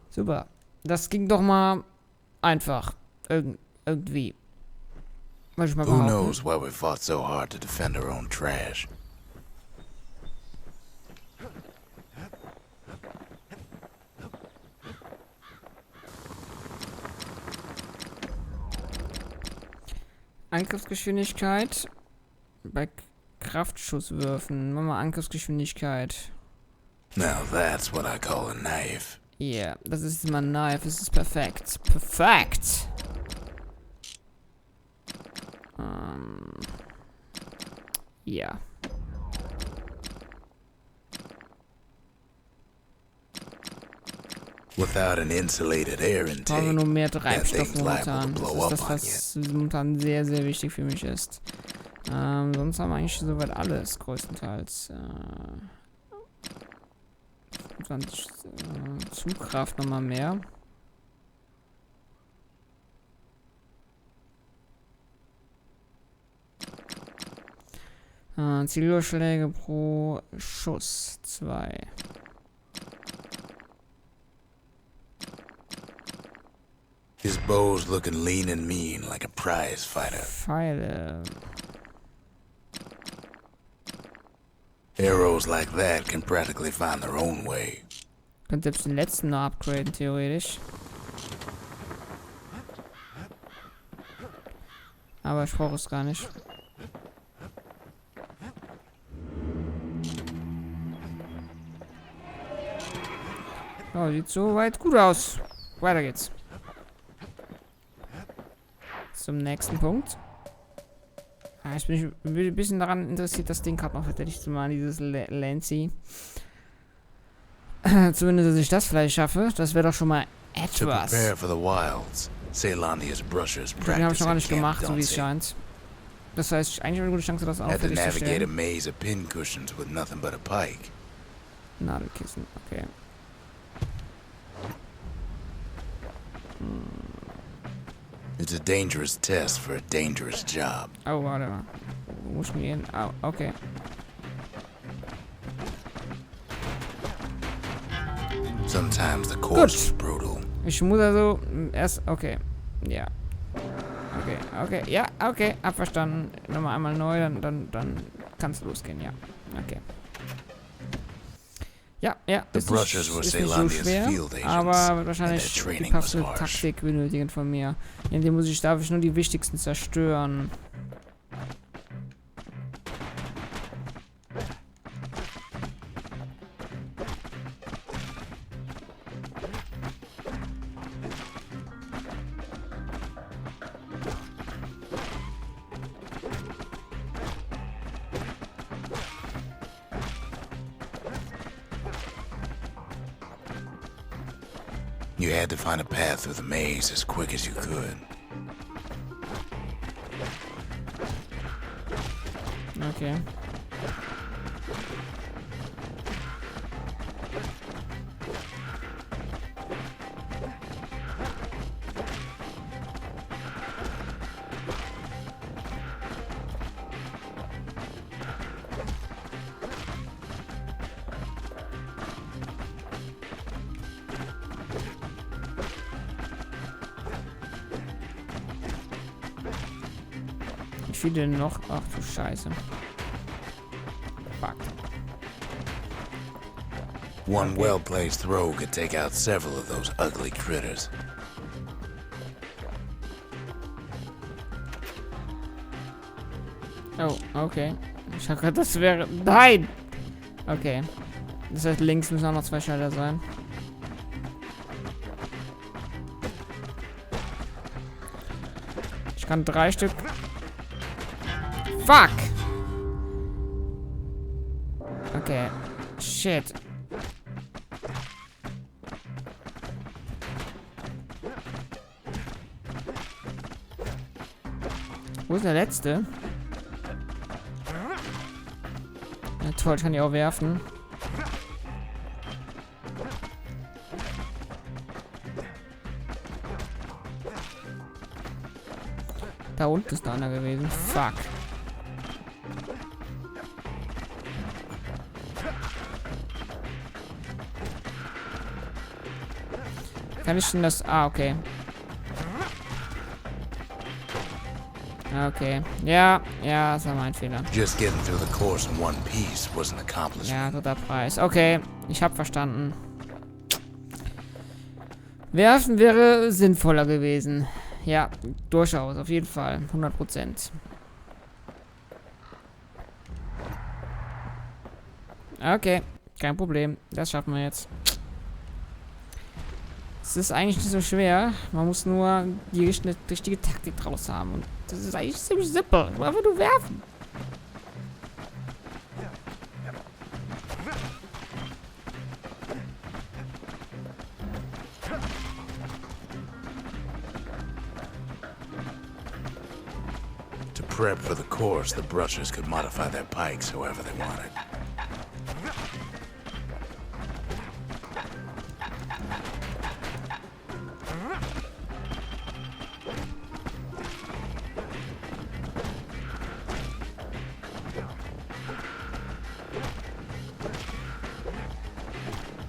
Super. Das ging doch mal einfach. Irgendwie. Wollte ich mal Who behaupten. knows why we fought so hard to defend our own trash? Angriffsgeschwindigkeit bei Kraftschusswürfen. Machen wir Angriffsgeschwindigkeit. Now that's what I call a knife. Yeah, das ist immer ein Knife. Das ist perfekt. Perfekt! Ja. Without an insulated air Brauchen wir intake, nur mehr that Treibstoff thing's liable to momentan. blow Das up ist das, was momentan sehr, sehr wichtig für mich ist. Sonst haben wir eigentlich soweit alles, größtenteils. 20 Zugkraft nochmal mehr. Zielüberschläge pro Schuss 2. His bow's looking lean and mean like a prize fighter. Pfeile. Arrows like that can practically find their own way. Könnt selbst den letzten noch upgraden, theoretisch. Aber ich brauche es gar nicht. So, sieht soweit gut aus. Weiter geht's. Zum nächsten Punkt. Jetzt bin ich ein bisschen daran interessiert, das Ding gerade noch fertig zu machen, dieses Lancy. Zumindest, dass ich das vielleicht schaffe. Das wäre doch schon mal To etwas. prepare for the wilds, Ceylonia's brushers Den habe ich practice noch gar at nicht Camp gemacht, so wie es Donsey. scheint. Das heißt, eigentlich eine gute Chance, das auch Had to fertig zu navigate a stellen. maze of pincushions with nothing but a pike. Nadelkissen, okay. It's a dangerous test for a dangerous job. Oh, warte mal. Wo muss ich denn gehen? Oh, okay. Sometimes the course Gut. is brutal. Ich muss also erst. Okay. Ja. Okay. Ja, okay. Hab verstanden. Nochmal einmal neu, dann kann es losgehen, ja. Okay. Ja. The Ist brushers were nicht so Ceylonia's schwer, field agents, aber wird and their wahrscheinlich die training was passende harsh. Taktik benötigen von mir. In dem darf ich nur die wichtigsten zerstören. You had to find a path through the maze as quick as you could. Okay. Ich viele denn noch? Ach du Scheiße. Fuck. One well-placed throw could take out several of those ugly critters. Oh, okay. Ich hab grad, das wäre... Nein! Okay. Das heißt, links müssen auch noch 2 Schalter sein. Ich kann 3 Stück... Fuck! Okay. Shit. Wo ist der letzte? Ja, toll, ich kann die auch werfen. Da unten ist einer gewesen. Fuck. Kann ich denn das... Ah, okay. Okay. Ja, das war mein Fehler. Just getting through the course in one piece was an accomplishment. Ja, 3. Preis. Okay, ich habe verstanden. Werfen wäre sinnvoller gewesen. Ja, durchaus, auf jeden Fall. 100%. Okay, kein Problem. Das schaffen wir jetzt. Es ist eigentlich nicht so schwer. Man muss nur die richtige Taktik draus haben. Und das ist eigentlich ziemlich simpel. Einfach nur werfen. To prep for the course, the brushers could modify their pikes however they wanted.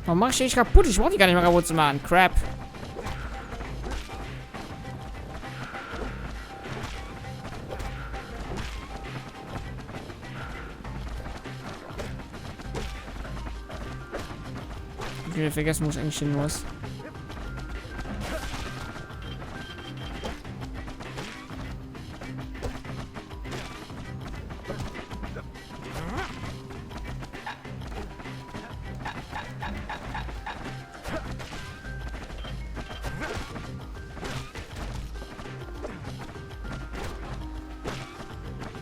Warum mach ich dich kaputt? Ich brauch die gar nicht mehr kaputt zu machen. Crap. Ich will vergessen, wo ich eigentlich hin muss.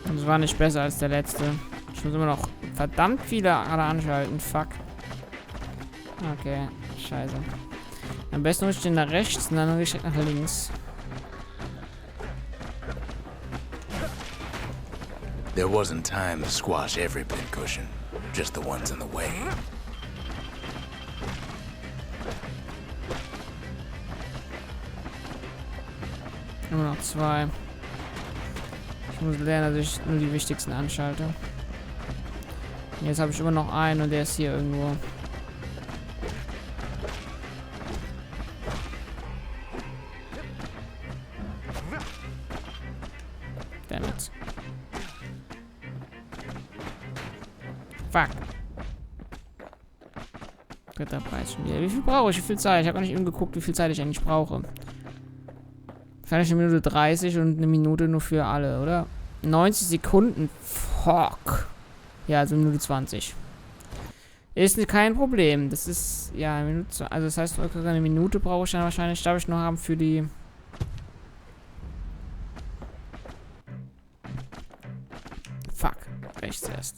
Das war nicht besser als der letzte. Ich muss immer noch verdammt viele gerade anschalten. Fuck. Okay, scheiße. Am besten muss ich den nach rechts und dann direkt nach links. There wasn't time to squash every pincushion, just the ones in the way. Immer noch 2. Ich muss lernen, dass ich nur die wichtigsten anschalte. Jetzt habe ich immer noch einen und der ist hier irgendwo. Damit. Fuck. 3. Preis schon wieder. Wie viel brauche ich? Wie viel Zeit? Ich habe noch nicht eben geguckt, wie viel Zeit ich eigentlich brauche. Wahrscheinlich 1 Minute 30 und 1 Minute nur für alle, oder? 90 Sekunden. Fuck. Ja, also 1 Minute 20. Ist kein Problem. Das ist, ja, 1 Minute, also das heißt, 1 Minute brauche ich dann wahrscheinlich, darf ich noch haben für die... Fuck. Rechts erst.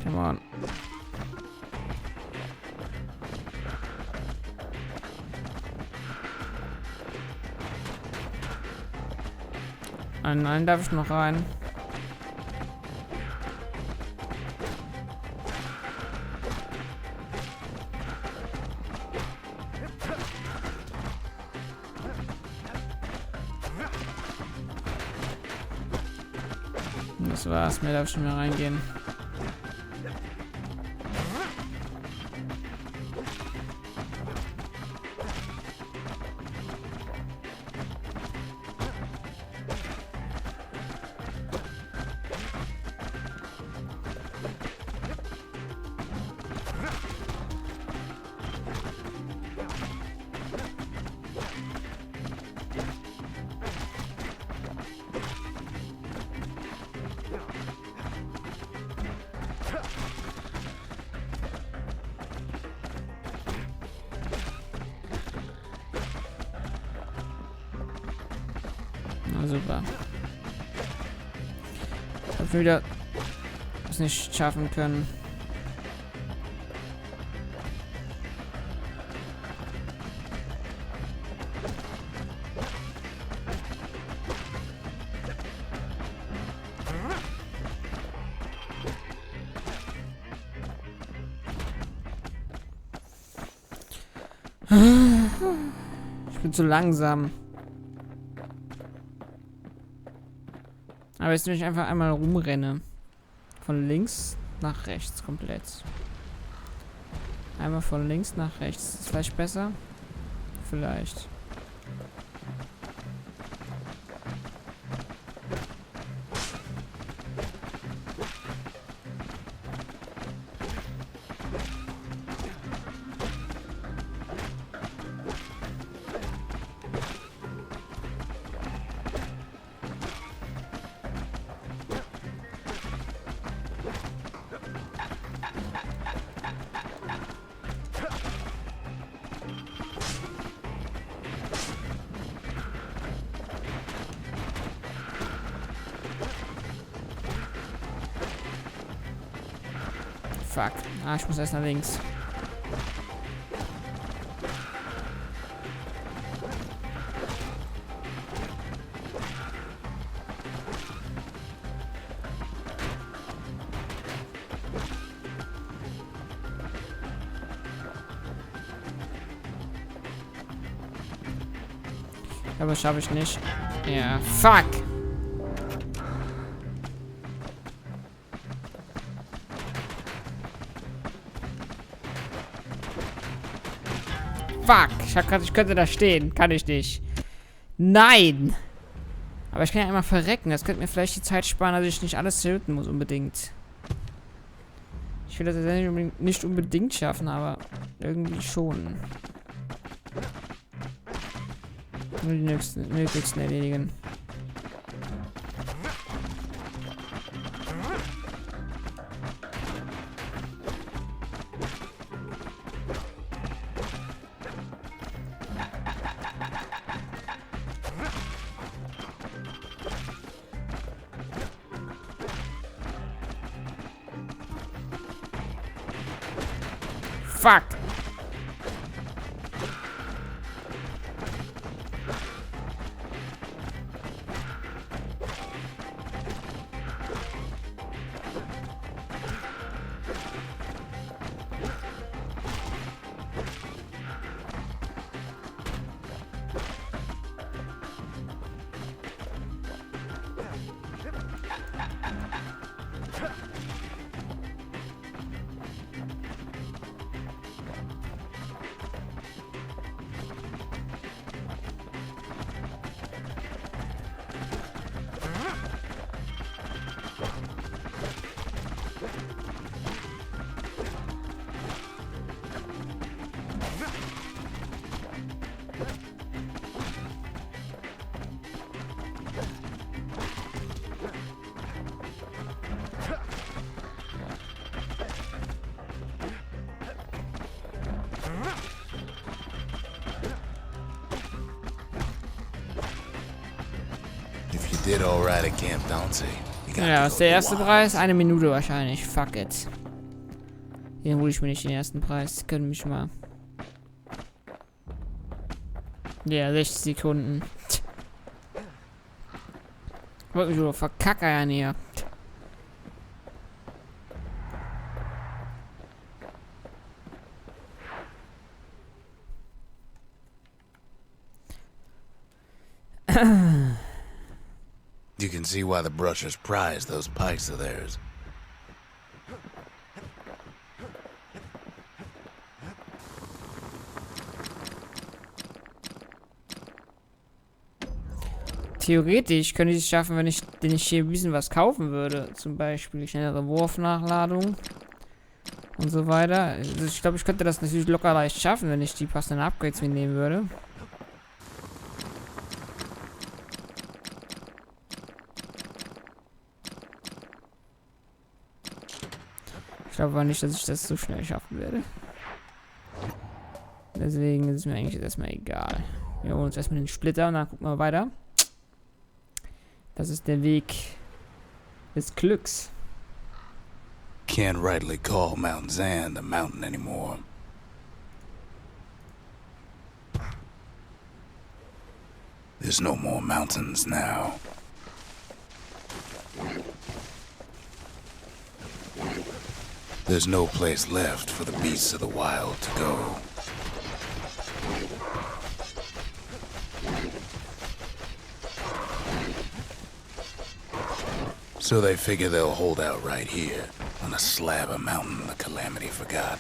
Come on. Einen darf ich noch rein. Das war's. Mehr darf schon mehr reingehen. Na super. Ich hab wieder es nicht schaffen können. Ich bin zu langsam. Aber jetzt will ich einfach einmal rumrenne. Von links nach rechts komplett. Einmal von links nach rechts. Ist das vielleicht besser? Vielleicht. Fuck. Ah, ich muss erst nach links. Aber schaffe ich nicht. Ja, fuck! Fuck! Ich könnte da stehen. Kann ich nicht. Nein! Aber ich kann ja einmal verrecken. Das könnte mir vielleicht die Zeit sparen, dass ich nicht alles töten muss unbedingt. Ich will das jetzt nicht unbedingt schaffen, aber irgendwie schon. Nur die nötigsten erledigen. Fuck! Did all right at Camp Downsea. Ja, ist der erste Preis? 1 Minute wahrscheinlich. Fuck it. Hier hole ich mir nicht den ersten Preis. Die können mich mal. Ja, 60 Sekunden. Wollte mich nur verkackern hier. You can see why the brushers prize those pikes of theirs. Theoretisch könnte ich es schaffen, wenn ich hier ein bisschen was kaufen würde. Zum Beispiel schnellere Wurfnachladung und so weiter. Also ich glaube, ich könnte das natürlich locker leicht schaffen, wenn ich die passenden Upgrades mitnehmen würde. Ich glaube aber nicht, dass ich das so schnell schaffen werde. Deswegen ist es mir eigentlich erstmal egal. Wir holen uns erstmal den Splitter und dann gucken wir weiter. Das ist der Weg des Glücks. Can't rightly call Mount Zan the mountain anymore. There's no more mountains now. There's no place left for the beasts of the wild to go. So they figure they'll hold out right here, on a slab of mountain the Calamity forgot.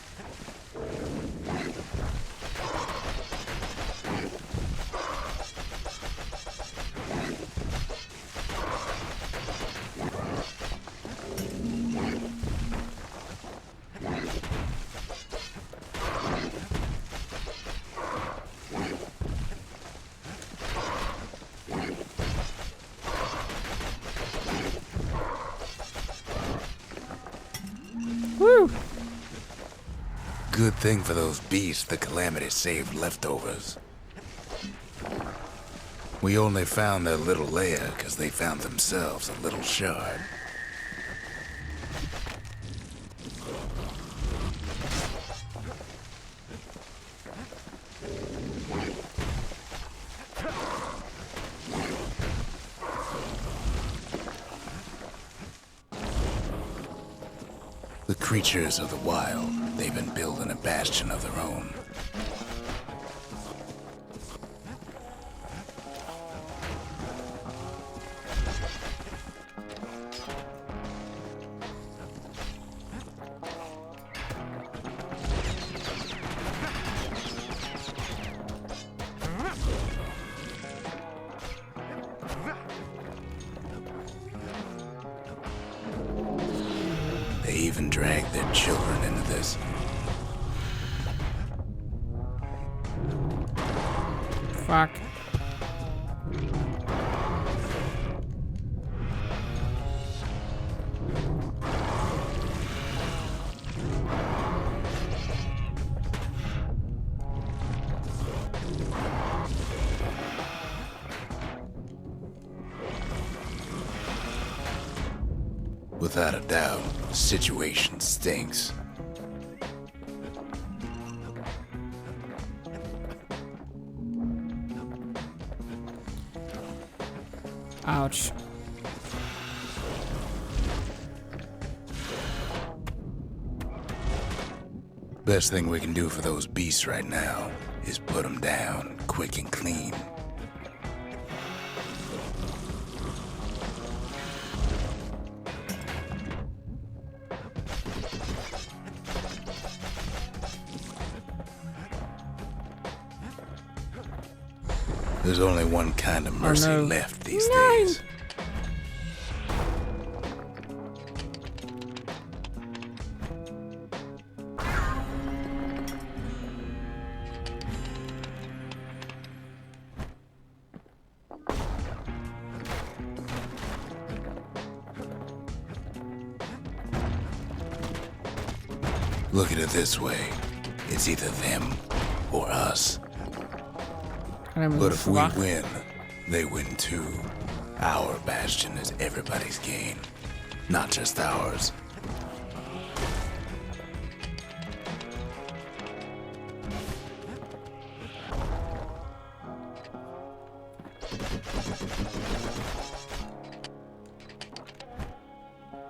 Woo! Good thing for those beasts the Calamity saved leftovers. We only found their little lair because they found themselves a little shard. The creatures of the wild, they've been building a bastion of their own. They even drag their children into this. Fuck. Without a doubt, the situation stinks. Ouch. Best thing we can do for those beasts right now is put them down quick and clean. There's only one kind of mercy no. left these days. Look at it this way. It's either them or us. But if we win, they win too. Our bastion is everybody's gain, not just ours.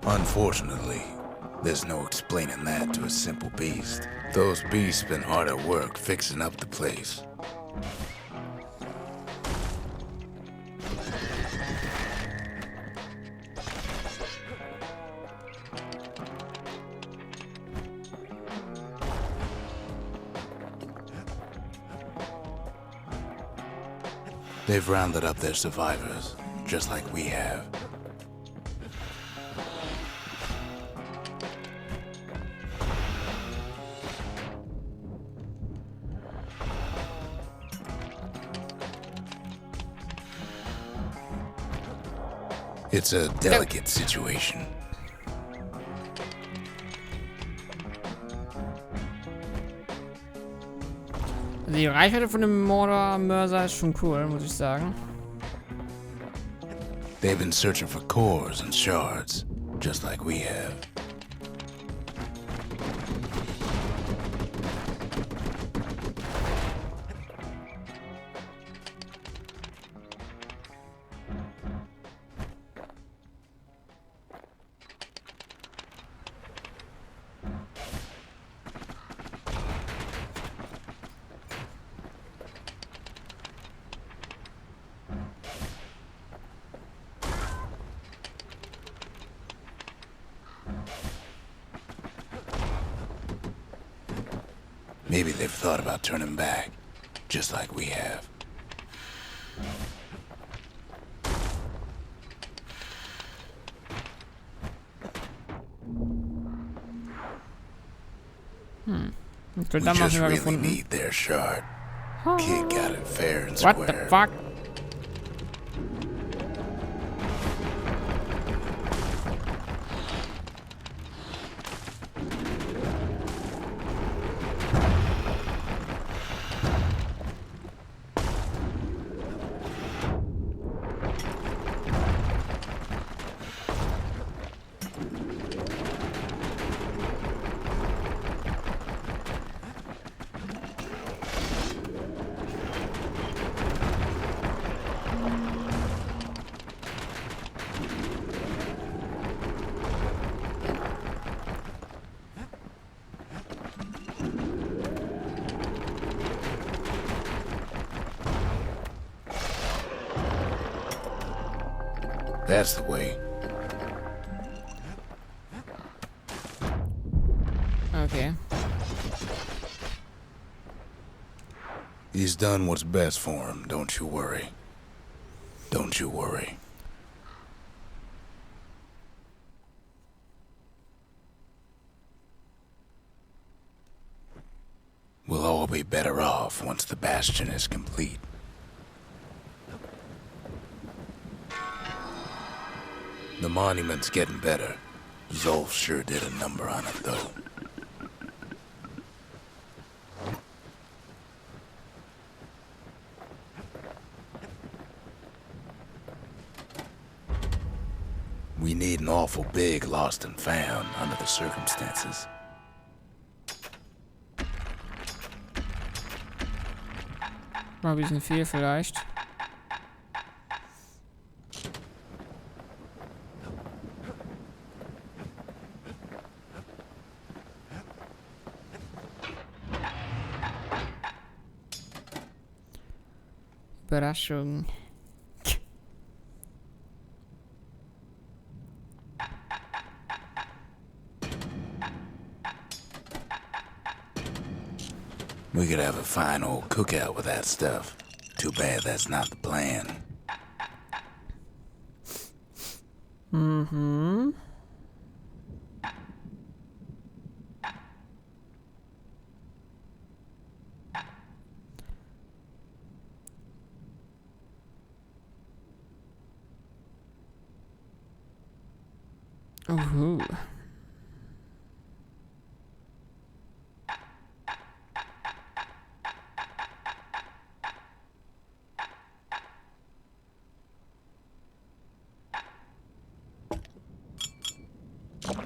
Unfortunately, there's no explaining that to a simple beast. Those beasts spent hard at work fixing up the place. They've rounded up their survivors, just like we have. It's a delicate situation. Die Reichweite von dem Mörser ist schon cool, muss ich sagen. They've been searching for cores and shards, just like we have. Maybe they've thought about turning back, just like we have. We just really need their shard. Kid got it fair and square. What the fuck? That's the way. Okay. He's done what's best for him, don't you worry. Don't you worry. We'll all be better off once the Bastion is complete. The monument's getting better. Zolf sure did a number on it, though. We need an awful big lost and found under the circumstances. Mal ein bisschen viel vielleicht. Überraschung. We could have a fine old cookout with that stuff. Too bad that's not the plan. Mm-hmm. Ooh.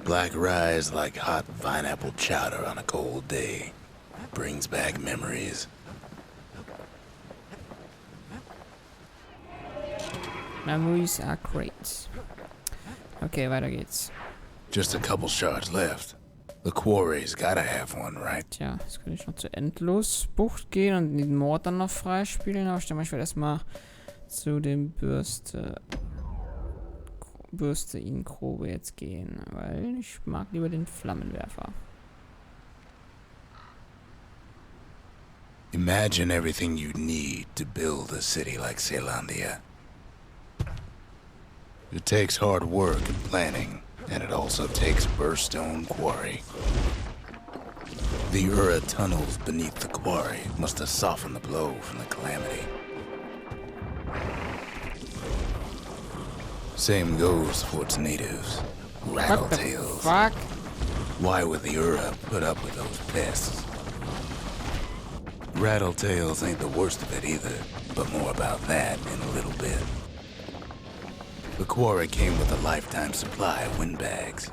Black rye is like hot pineapple chowder on a cold day. Brings back memories. Memories are great. Okay, weiter geht's. Just a couple shards left. The quarry's gotta have one, right? Tja, jetzt könnte ich noch zur Endlosbucht gehen und den Mord dann noch freispielen. Aber ich denke mal, ich werde erstmal zu dem Bürste-In-Grobe jetzt gehen, weil ich mag lieber den Flammenwerfer. Imagine everything you need to build a city like Zealandia. It takes hard work and planning, and it also takes burstone quarry. The Ura tunnels beneath the quarry must have softened the blow from the calamity. Same goes for its natives, What the Rattletails. fuck? Why would the Ura put up with those pests? Rattletails ain't the worst of it either, but more about that in a little bit. The quarry came with a lifetime supply of windbags,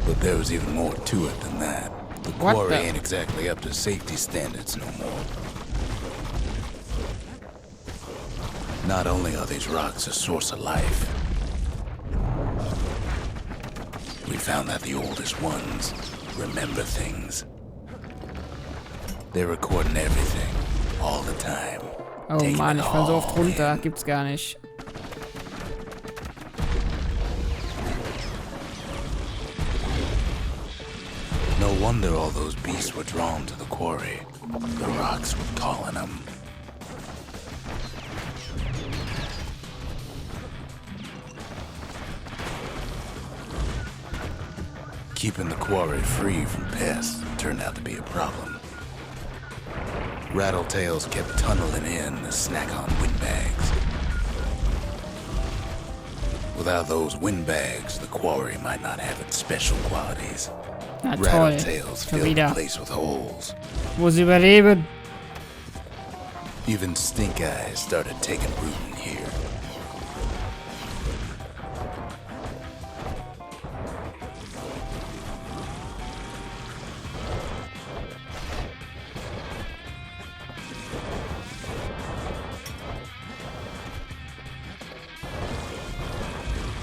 but there was even more to it than that. The What quarry the- ain't exactly up to safety standards no more. Not only are these rocks a source of life, we found that the oldest ones remember things. They're recording everything, all the time. Oh taking Mann, it ich fall so oft all runter. in. Gibt's gar nicht. No wonder all those beasts were drawn to the quarry. The rocks were calling them. Keeping the quarry free from pests turned out to be a problem. Rattletails kept tunneling in to snack on windbags. Without those windbags, the quarry might not have its special qualities. Na toll. Rattletails Schon filled the wieder. place with holes. Wo sie überleben. Even stink eyes started taking root in here.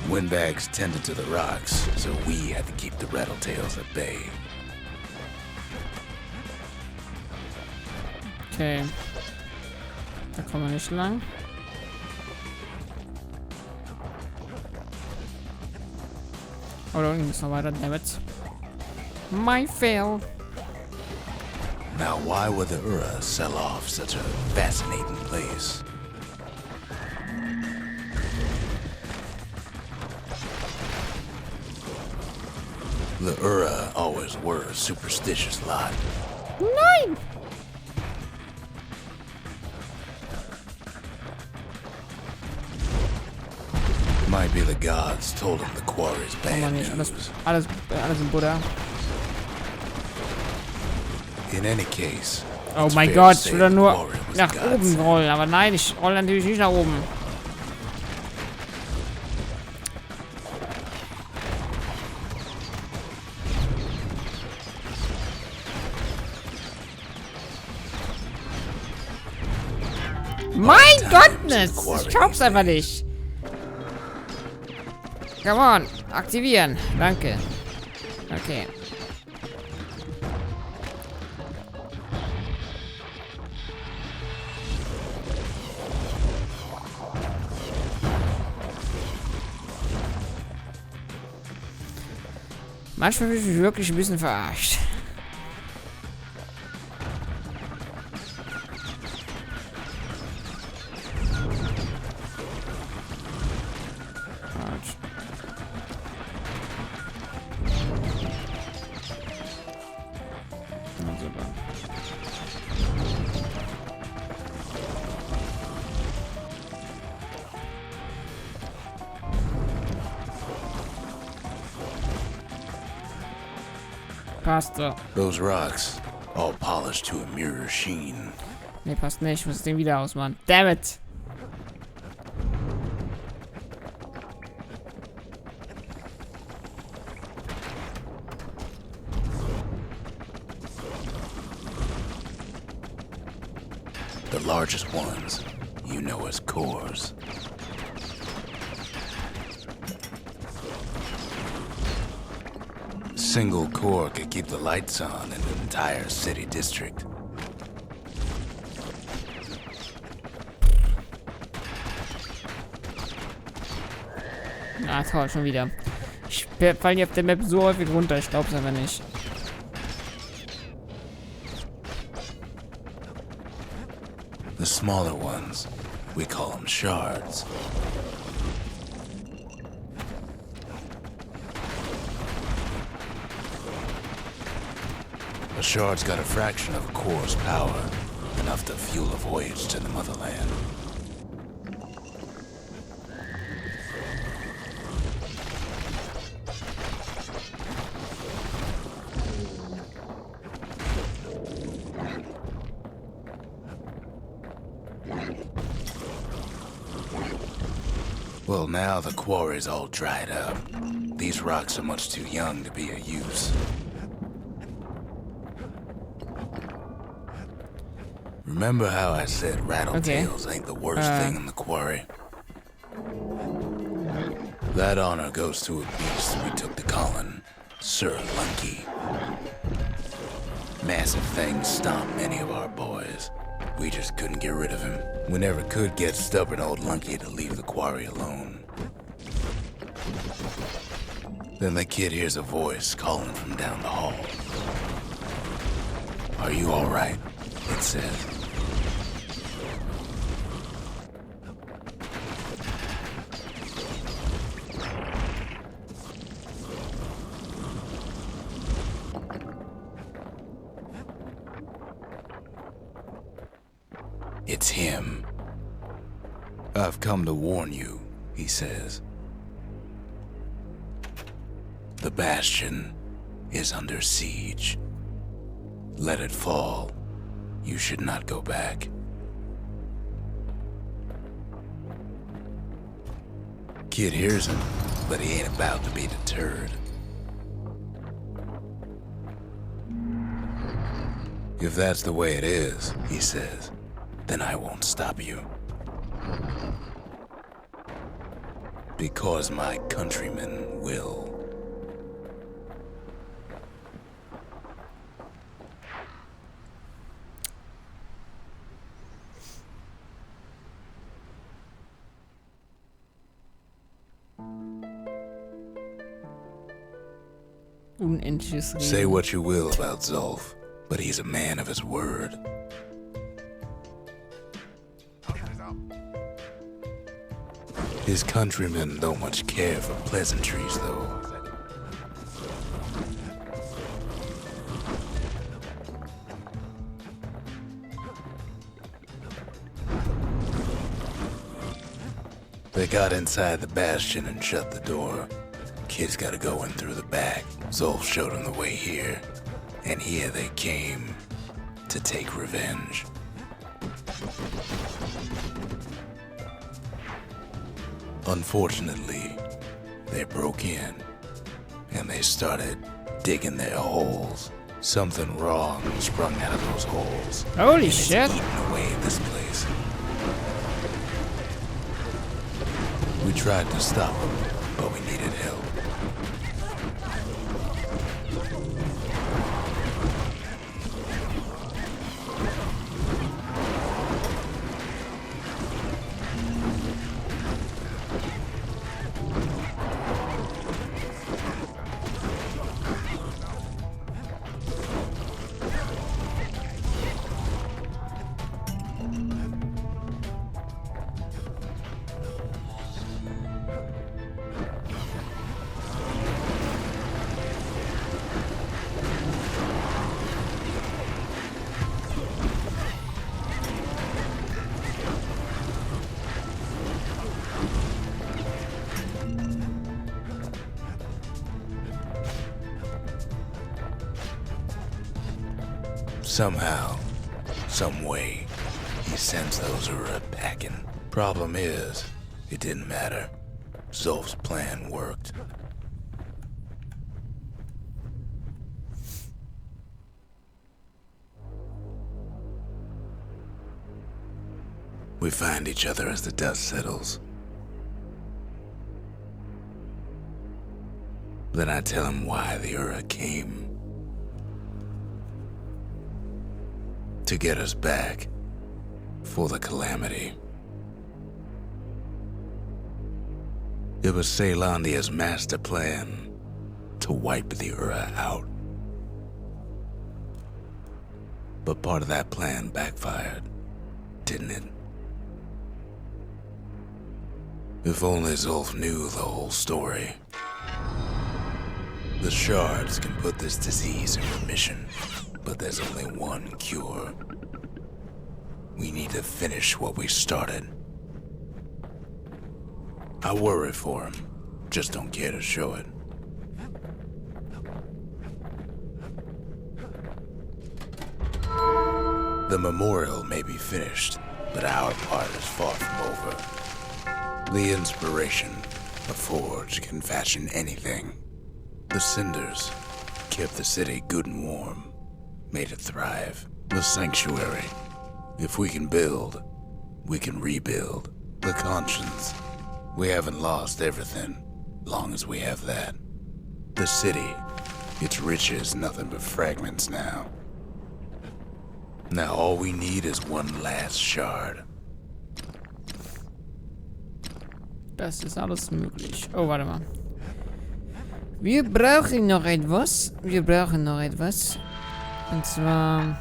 Windbags tended to the rocks, so we had to keep the rattletails at bay. Okay. Da kommen wir nicht lang. Oh, da unten geht's noch weiter. Dammit. My fail. Now, why would the Ura sell off such a fascinating place? The Ura always were a superstitious lot. Nein! Might be the gods told him the quarry's Oh bad Mann, nicht. news. Alles im Buddha. In any case, Oh it's mein fair Gott, to ich say will doch the nur quarry was nach God's. oben rollen. Aber nein, ich rolle natürlich nicht nach oben. Mein Gottness! Ich glaub's einfach nicht. Come on, aktivieren. Danke. Okay. Manchmal bin ich mich wirklich ein bisschen verarscht. Autsch. Na super. Passt so. Those rocks, all polished to a mirror sheen. Ne, passt nicht. Ich muss den wieder ausmachen. Damn it! The largest ones, you know as cores. Single core could keep the lights on in an entire city district. Ah, toll, schon wieder. Ich fall hier auf der Map so häufig runter. Ich glaub's einfach nicht. smaller ones. We call them shards. A shard's got a fraction of a core's power, enough to fuel a voyage to the motherland. Well, now the quarry's all dried up. These rocks are much too young to be of use. Remember how I said rattletails ain't the worst thing in the quarry? That honor goes to a beast we took to Colin, Sir Lunky. Massive things stomped many of our boys. We just couldn't get rid of him. We never could get stubborn old Lunky to leave the quarry alone. Then the kid hears a voice calling from down the hall. "Are you all right?" it says. It's him. "I've come to warn you," he says. "The Bastion is under siege. Let it fall. You should not go back." Kid hears him, but he ain't about to be deterred. "If that's the way it is," he says, "then I won't stop you. Because my countrymen will." Unendliches Reden. Say what you will about Zolf, but he's a man of his word. His countrymen don't much care for pleasantries, though. They got inside the Bastion and shut the door. Kid's gotta go in through the back. Zolf showed him the way here, and here they came to take revenge. Unfortunately, they broke in, and they started digging their holes. Something wrong sprung out of those holes. Holy and shit! It's eating away at this place. We tried to stop them, but we needed help. Somehow, some way, he sends those Ura packing. Problem is, it didn't matter. Zolf's plan worked. We find each other as the dust settles. Then I tell him why the Ura came. To get us back for the calamity. It was Celandia's master plan to wipe the Ura out. But part of that plan backfired, didn't it? If only Zolf knew the whole story. The shards can put this disease in remission, but there's only one cure. We need to finish what we started. I worry for him, just don't care to show it. The memorial may be finished, but our part is far from over. The inspiration, a forge can fashion anything. The cinders kept the city good and warm, made it thrive. The sanctuary, if we can build, we can rebuild. The conscience, we haven't lost everything, long as we have that. The city, its riches nothing but fragments now. Now all we need is one last shard. Das ist alles möglich. Oh, warte mal. Wir brauchen noch etwas. Und zwar...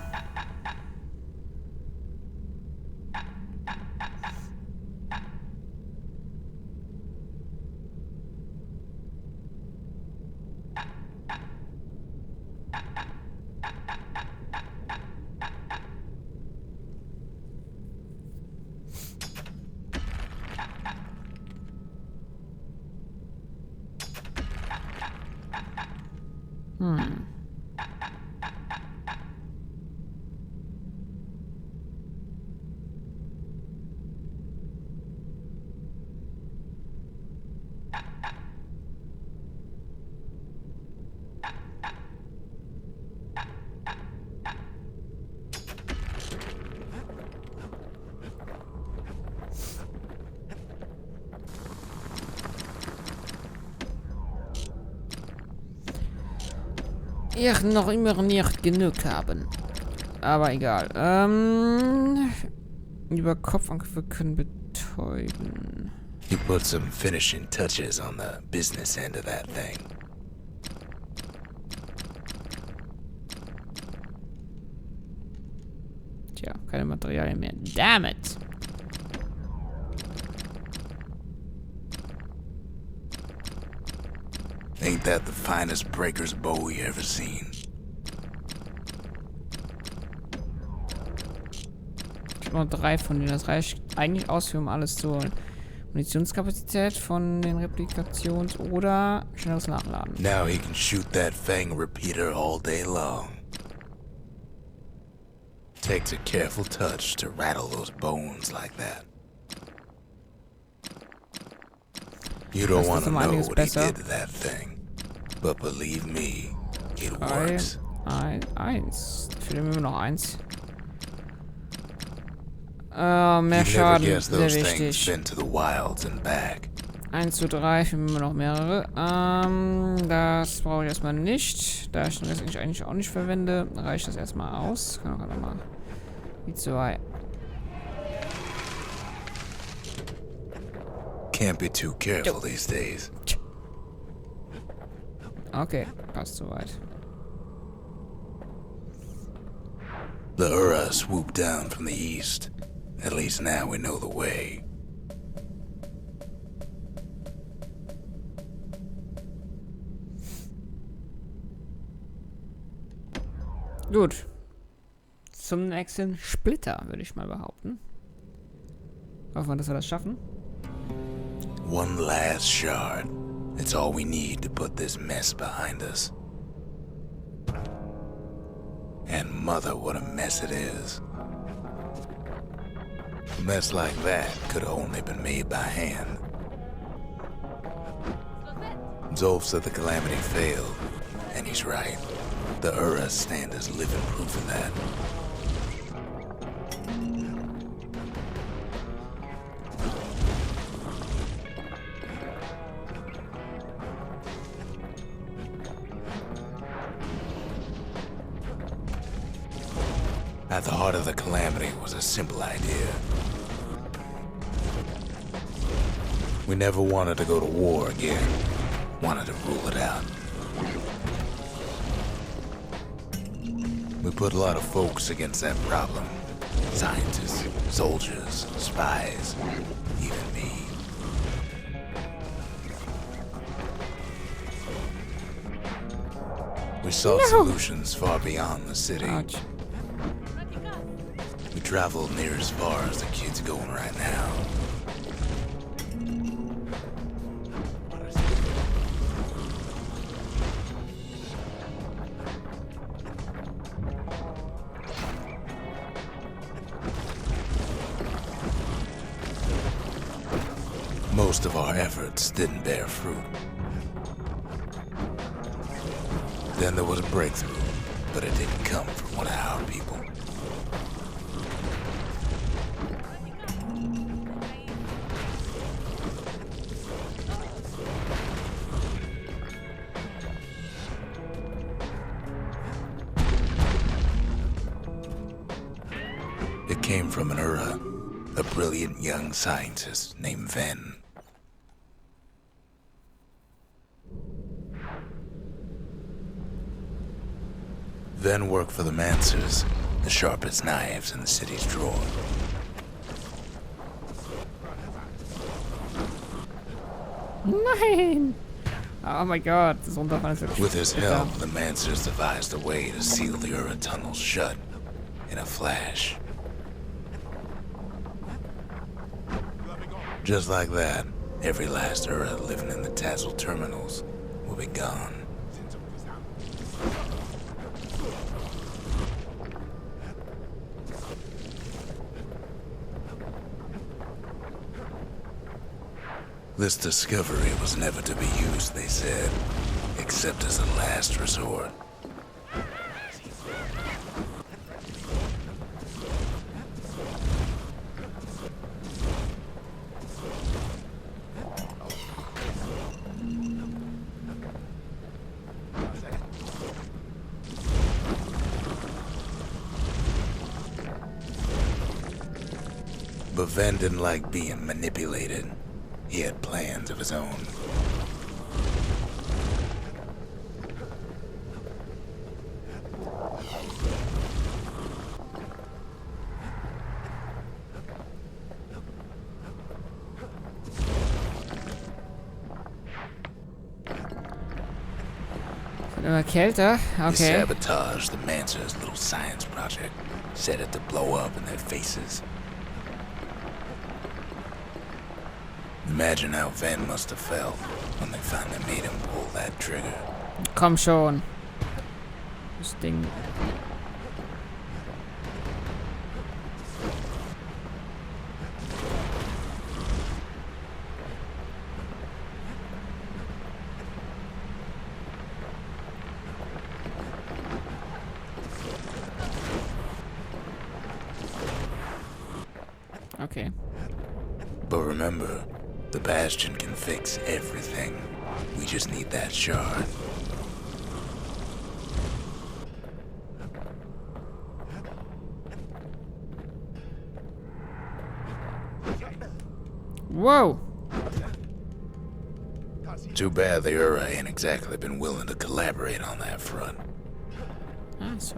Ich noch immer nicht genug haben. Aber egal. Über Kopfangriffe können betäuben. He put some finishing touches on the business end of that thing. Tja, keine Materialien mehr. Damn it! Ain't that the finest breaker's bow we ever seen? Ich habe noch 3 von denen. Das reicht eigentlich aus, um alles zu holen. Munitionskapazität von den Replikations- oder schnelles Nachladen. Now he can shoot that Fang repeater all day long. Takes a careful touch to rattle those bones like that. You don't want to know what he did to that thing, but believe me, it works. 1. Fehlt mir noch 1. Mehr Schaden, sehr wichtig. 1 zu 3, fehlen mir noch mehrere. Das brauche ich erstmal nicht. Da ich den Rest eigentlich auch nicht verwende, reicht das erstmal aus. Kann auch gerade mal die 2. Can't be too careful these days. Okay, passt soweit. The Ura swooped down from the east. At least now we know the way. Gut. Zum nächsten Splitter, würde ich mal behaupten. Hoffen wir, dass wir das schaffen. One last shard. It's all we need to put this mess behind us. And mother, what a mess it is. A mess like that could have only been made by hand. Zolf said the calamity failed, and he's right. The Uras stand as living proof of that. At the heart of the calamity was a simple idea. We never wanted to go to war again. Wanted to rule it out. We put a lot of folks against that problem. Scientists, soldiers, spies, even me. We sought solutions far beyond the city. Ouch. We traveled near as far as the kid's going right now. Most of our efforts didn't bear fruit. Then there was a breakthrough, but it didn't come from one of our people. It came from an Ura, a brilliant young scientist named Ven. Ven worked for the Mancers, the sharpest knives in the city's drawer. Nein! Oh my god, das Runterfallen ist wirklich With his bitter. help, the Mancers devised a way to seal the Ura tunnels shut in a flash. Just like that, every last Ura living in the Tassel terminals will be gone. This discovery was never to be used, they said, except as a last resort. But Ven didn't like being manipulated. He had plans of his own. Immer kälter? He Okay. sabotaged the Mancer's little science project, set it to blow up in their faces. Imagine how Ven must have felt when they finally made him pull that trigger. Komm schon. Das Ding. Okay. But remember, the Bastion can fix everything. We just need that shard. Whoa! Too bad the Ura ain't exactly been willing to collaborate on that front. Ah, so.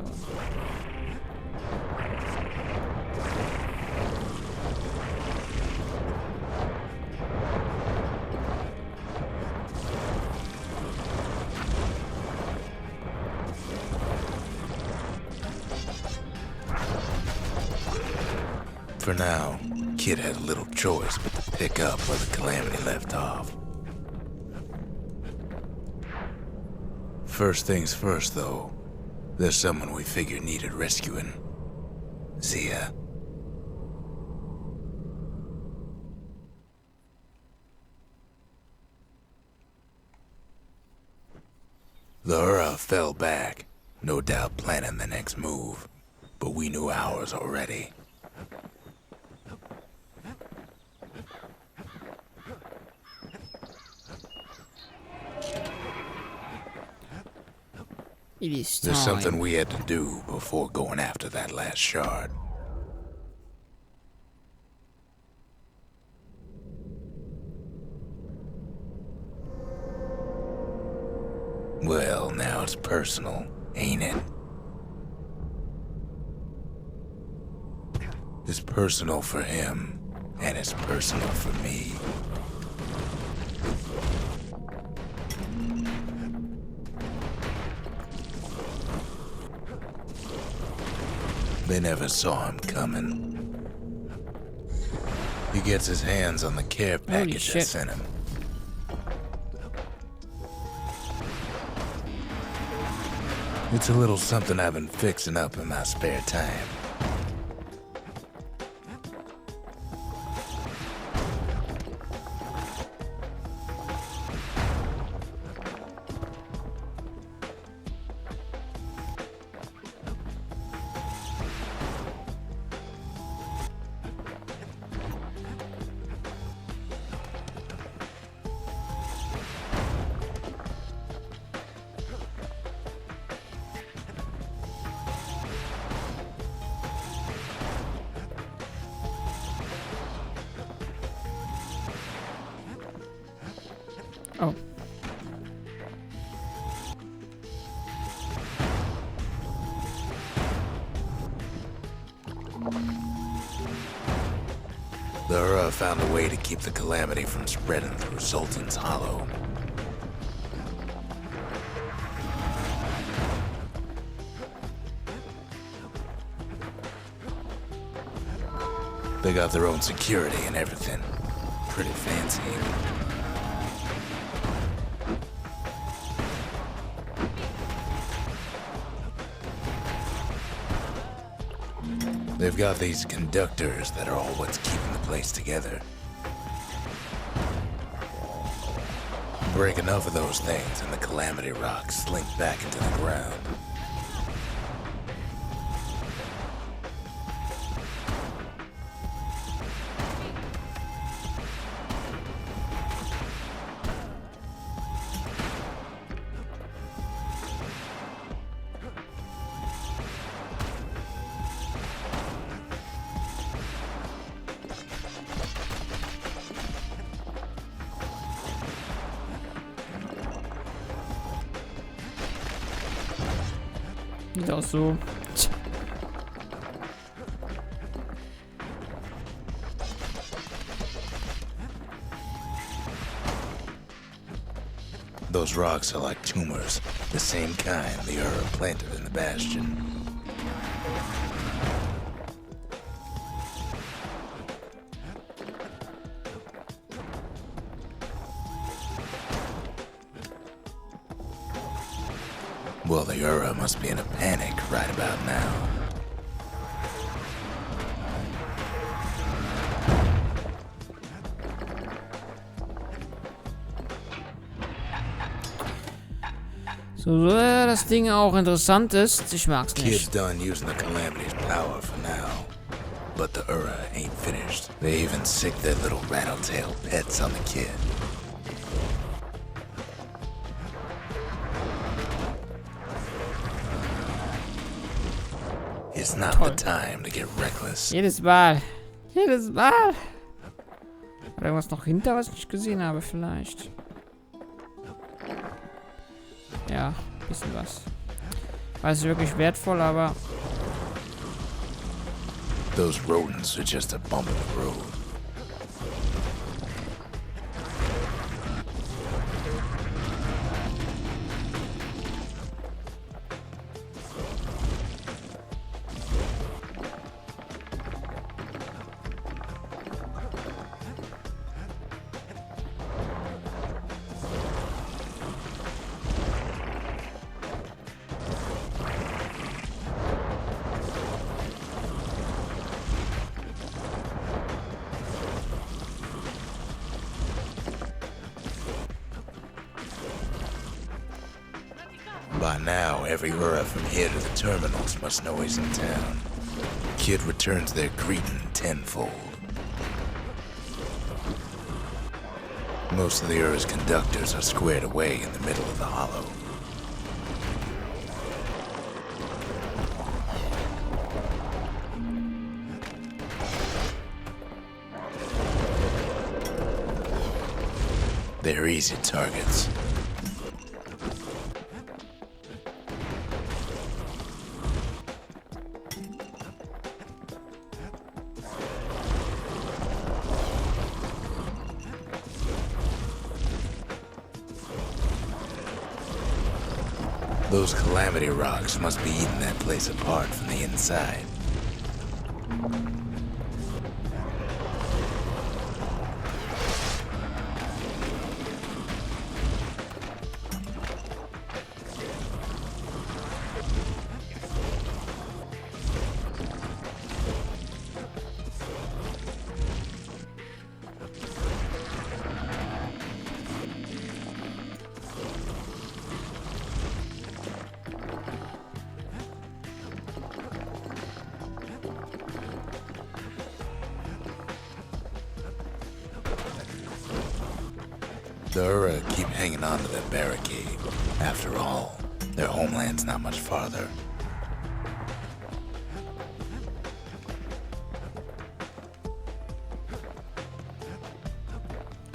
For now, Kid had little choice but to pick up where the Calamity left off. First things first, though, there's someone we figured needed rescuing. Zia. The Ura fell back, no doubt planning the next move, but we knew ours already. It is There's time. something we had to do before going after that last shard. Well, now it's personal, ain't it? It's personal for him, and it's personal for me. They never saw him coming. He gets his hands on the care package I shit. sent him. It's a little something I've been fixing up in my spare time. Oh. The Ura found a way to keep the calamity from spreading through Sultan's Hollow. They got their own security and everything. Pretty fancy. They've got these conductors that are all what's keeping the place together. Break enough of those things and the calamity rocks slink back into the ground. Sieht auch so. Tch. Those rocks are like tumors, the same kind the Ura planted in the Bastion. Well, the Ura must be in a panic right about now. So das Ding auch interessant ist, ich mag's Kid's nicht. done using the calamity's power for now. But the Ura ain't finished. They even sick their little rattletail pets on the kid. It's not the time to get reckless. Jedes Mal. Jedes Mal. Oder irgendwas noch hinter, was ich nicht gesehen habe, vielleicht. Ja, bisschen was. Weiß nicht wirklich wertvoll, aber. Those rodents are just a bump in the road. By now, every Ura from here to the terminals must know he's in town. Kid returns their greeting tenfold. Most of the Ura's conductors are squared away in the middle of the hollow. They're easy targets. Those calamity rocks must be eating that place apart from the inside. The Ura keep hanging on to their barricade. After all, their homeland's not much farther.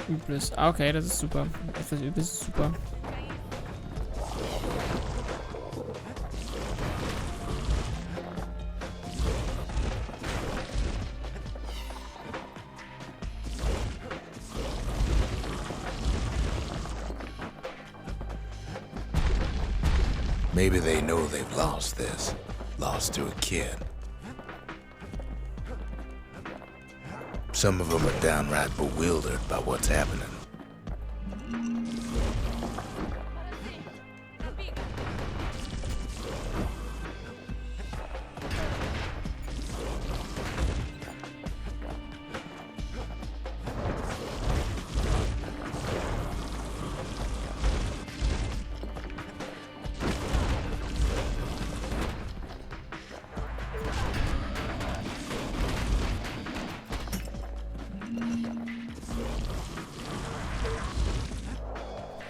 Übles. Ah, okay, das ist super. Etwas Übles ist super. Maybe they know they've lost this. Lost to a kid. Some of them are downright bewildered by what's happening.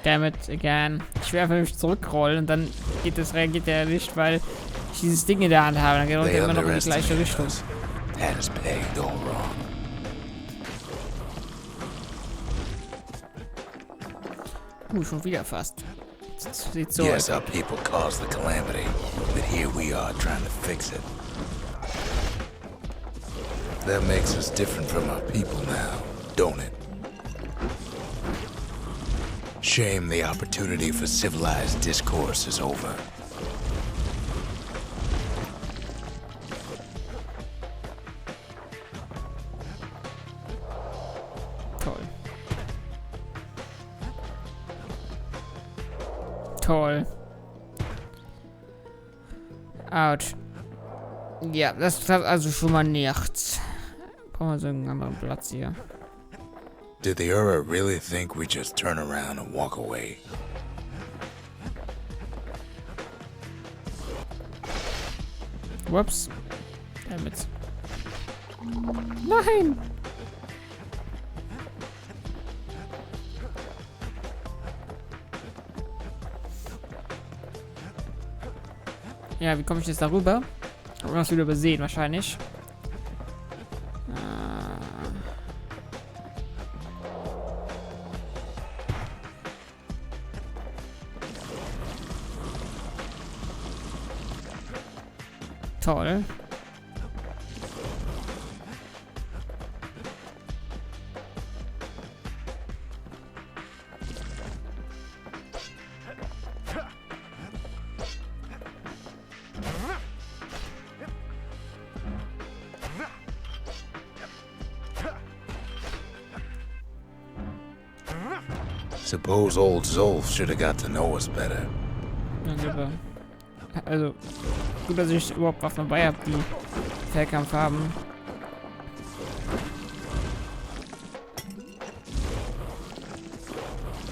Dammit, again. Ich will einfach nicht zurückrollen und dann reagiert der nicht, weil ich dieses Ding in der Hand habe. Dann geht er immer noch in die gleiche Richtung. Had us pegged all wrong. Schon wieder fast. Sieht so Yes, aus. our people caused the calamity, but here we are trying to fix it. That makes us different from our people now, don't it? Shame the opportunity for civilized discourse is over. Toll. Toll. Autsch. Ja, das klappt also schon mal nichts. Brauchen wir so einen anderen Platz hier. Did the Ura really think we just turn around and walk away? Whoops. Dammit. Nein! Ja, wie komme ich jetzt darüber? Oder hast du wieder übersehen, wahrscheinlich. Toll. Suppose old Zolf should have got to know us better. Ja, super. Also, gut, dass ich überhaupt Waffen dabei habe, die Fernkampf haben.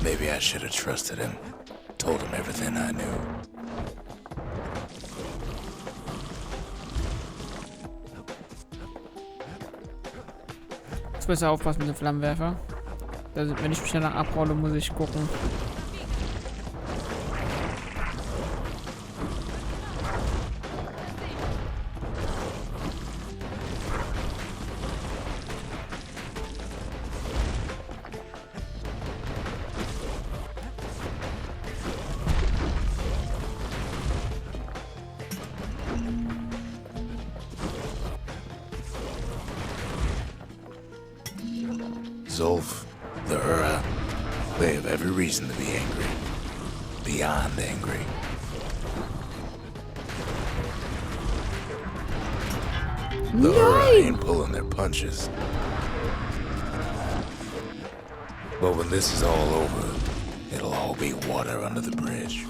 Maybe I should have trusted him. Told him everything I knew. Jetzt besser aufpassen mit dem Flammenwerfer. Also, wenn ich mich danach abrolle, muss ich gucken. Zolf, the Ura, they have every reason to be angry. Beyond angry. The Ura ain't pulling their punches. But when this is all over, it'll all be water under the bridge.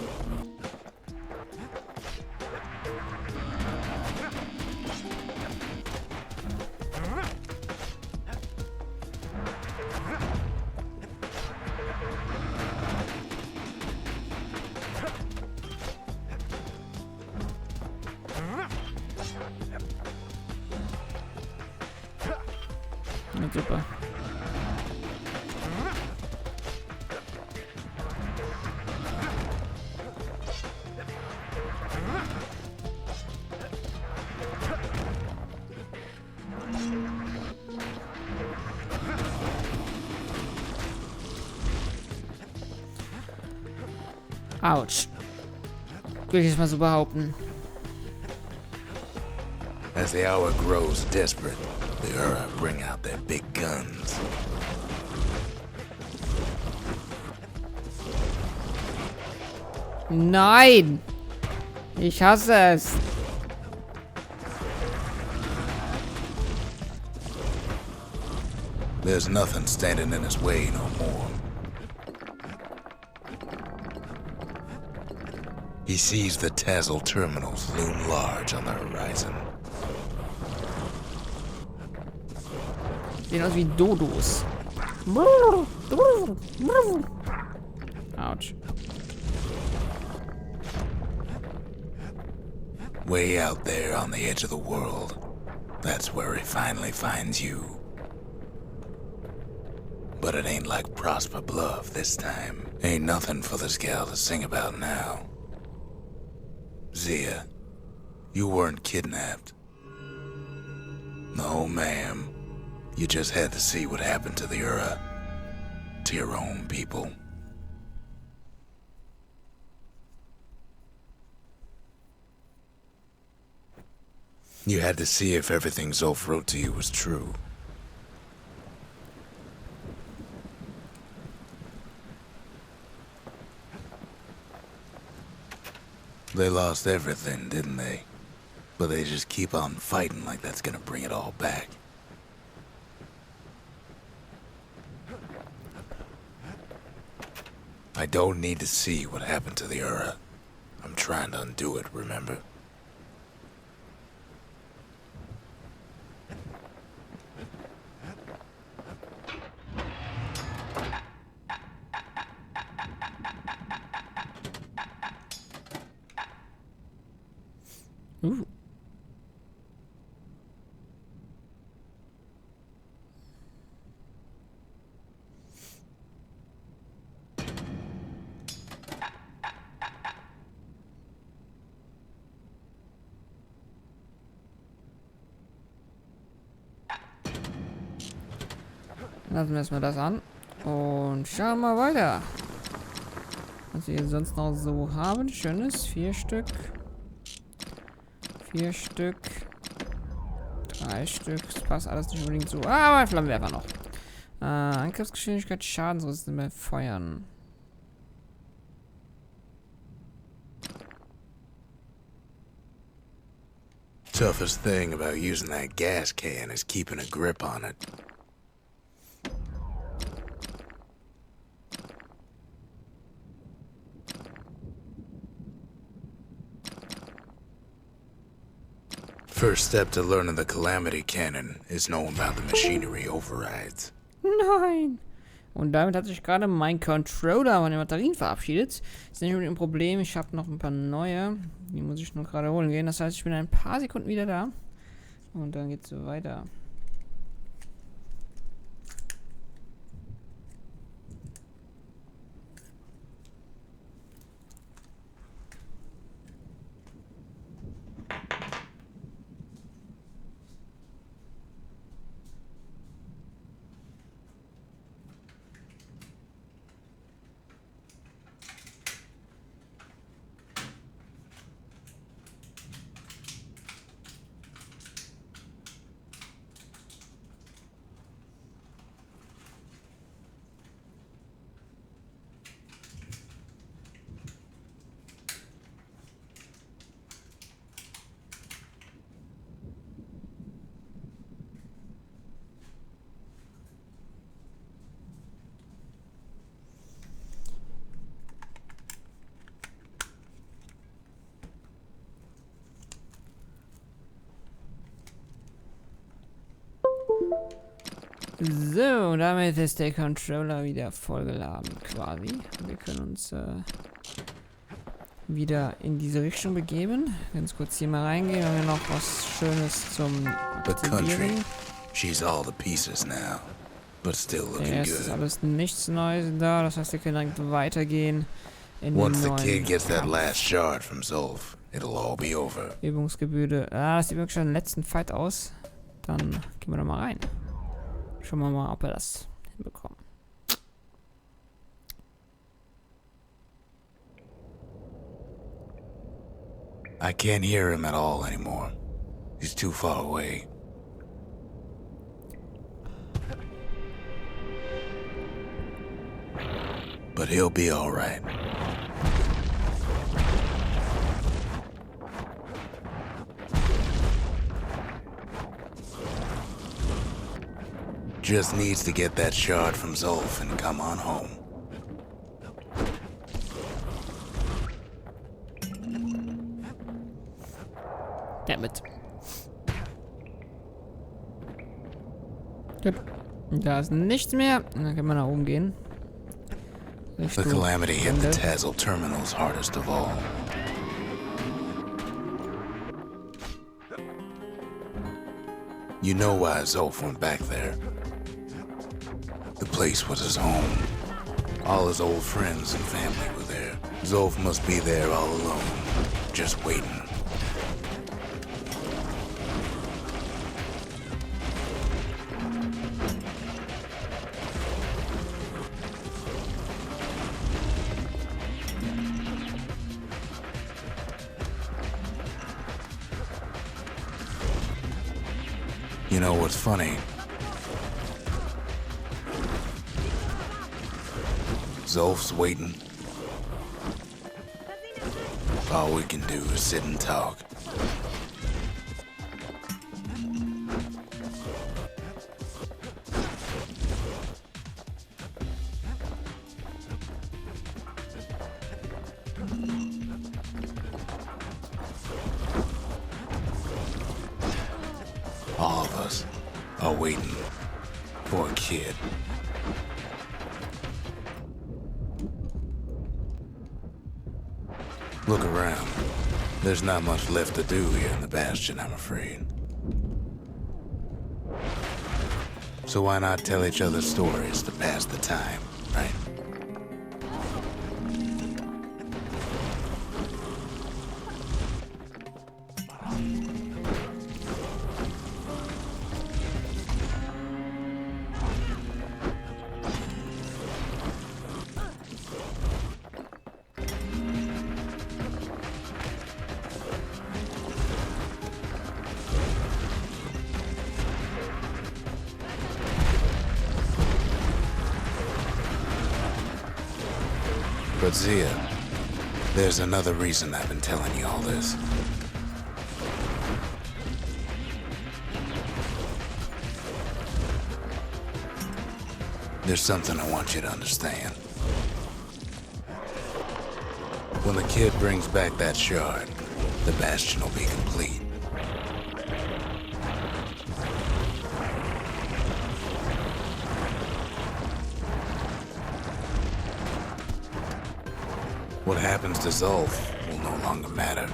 Ja, super. Autsch. Will ich jetzt mal so behaupten. As the hour grows desperate, the Ura bring out their big guns. Nein! Ich hasse es. There's nothing standing in his way no more. He sees the Tassel terminals loom large on the horizon. Sehen aus wie Dodos. Autsch. Way out there on the edge of the world, that's where he finally finds you. But it ain't like Prosper Bluff this time. Ain't nothing for this gal to sing about now. Zia, you weren't kidnapped. No, ma'am. You just had to see what happened to the Ura. To your own people. You had to see if everything Zolf wrote to you was true. They lost everything, didn't they? But they just keep on fighting like that's gonna bring it all back. I don't need to see what happened to the Ura. I'm trying to undo it, remember? Ooh. Lassen wir erstmal das an und schauen mal weiter. Was wir hier sonst noch so haben. Schönes. 4 Stück. 4 Stück. 3 Stück. Das passt alles nicht unbedingt so. Aber Flammenwerfer noch. Angriffsgeschwindigkeit, Schadensresistente bei Feuern. Toughest thing about using that gas can is keeping a grip on it. First step to learning the Calamity Cannon is knowing about the machinery overrides. Nein! Und damit hat sich gerade mein Controller von den Batterien verabschiedet. Das ist nicht unbedingt ein Problem. Ich habe noch ein paar neue. Die muss ich nur gerade holen gehen. Das heißt, ich bin in ein paar Sekunden wieder da. Und dann geht's so weiter. So, damit ist der Controller wieder vollgeladen quasi. Wir können uns wieder in diese Richtung begeben. Ganz kurz hier mal reingehen, haben wir noch was Schönes zum The country, Aktivieren. she's all the pieces now, but still looking Jetzt ist good. alles nichts Neues da, das heißt, wir können direkt weitergehen in Once den the kid neuen gets that Kampf. last shard from Zolf, it'll all be over. Übungsgebühr. Ah, das sieht wirklich schon den letzten Fight aus. Dann gehen wir doch mal rein. Schauen wir mal, ob wir das hinbekommen. I can't hear him at all anymore. He's too far away. But he'll be all right. Just needs to get that shard from Zolf and come on home. Damn it. Gut. Da ist nichts mehr. Dann können wir nach oben gehen. The Richtung calamity hit the Ende. Tazzle terminals hardest of all. You know why Zolf went back there. The place was his home. All his old friends and family were there. Zolf must be there all alone, just waiting. You know what's funny? Zolf's waiting. All we can do is sit and talk. All of us are waiting for a kid. Look around. There's not much left to do here in the Bastion, I'm afraid. So why not tell each other stories to pass the time, right? But Zia, there's another reason I've been telling you all this. There's something I want you to understand. When the kid brings back that shard, the Bastion will be complete. What happens to Zolf will no longer matter.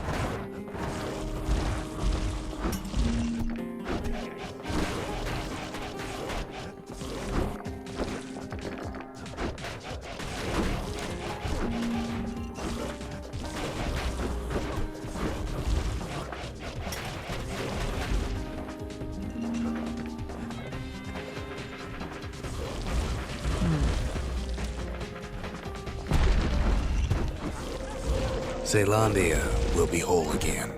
Zealandia will be whole again.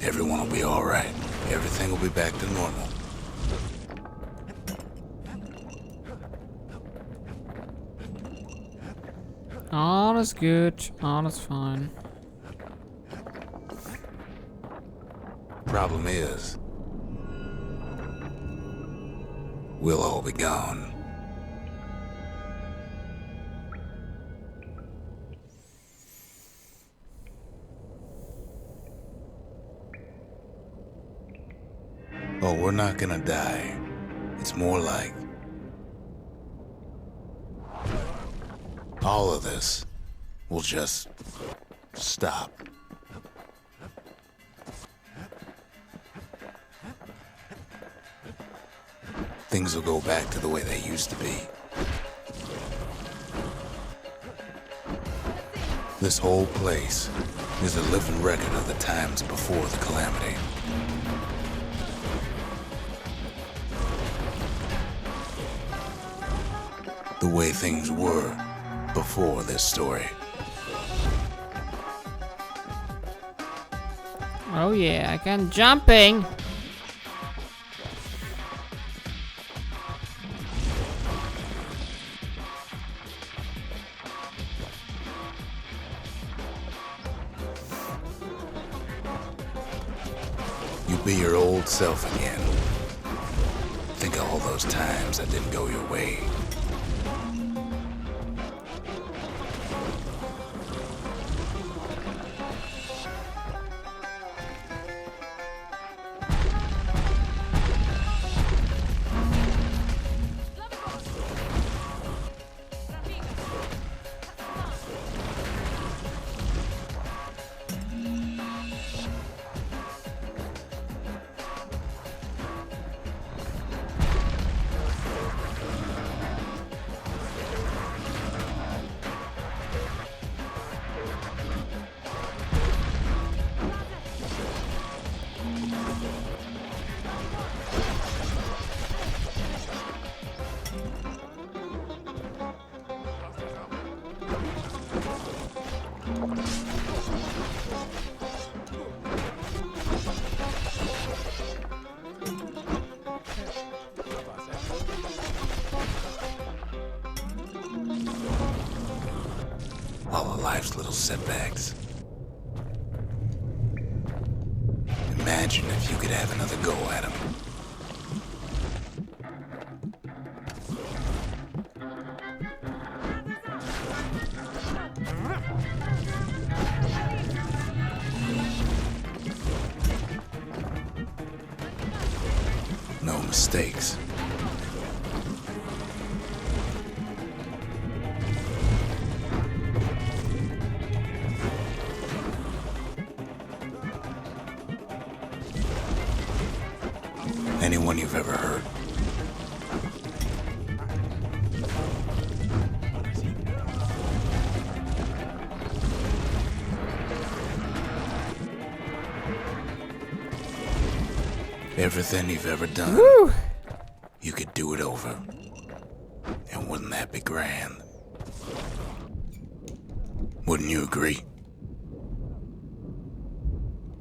Everyone will be all right. Everything will be back to normal. Alles gut, alles fine. Problem is, we'll all be gone. Oh, we're not gonna die. It's more like all of this will just stop. Things will go back to the way they used to be. This whole place is a living record of the times before the calamity. The way things were before this story. Oh yeah, I can jumping. You be your old self again. Think of all those times that didn't go your way. All of life's little setbacks. Imagine if you could have another go at them. No mistakes. Anyone you've ever hurt. Everything you've ever done. Woo! You could do it over. And wouldn't that be grand? Wouldn't you agree?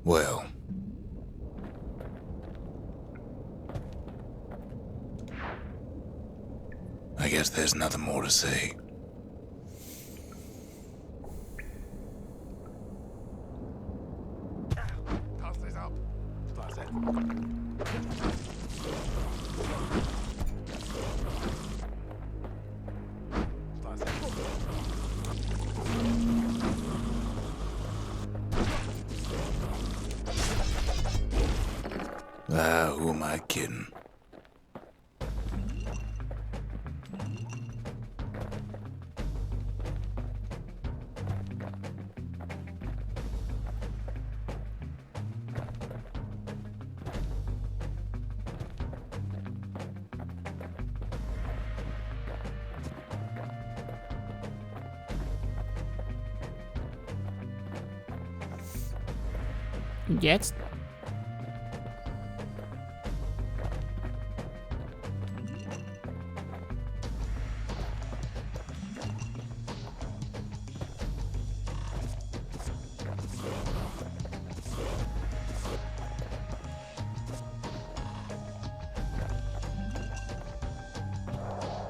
Well, I guess there's nothing more to say. Who am I kidding? Jetzt?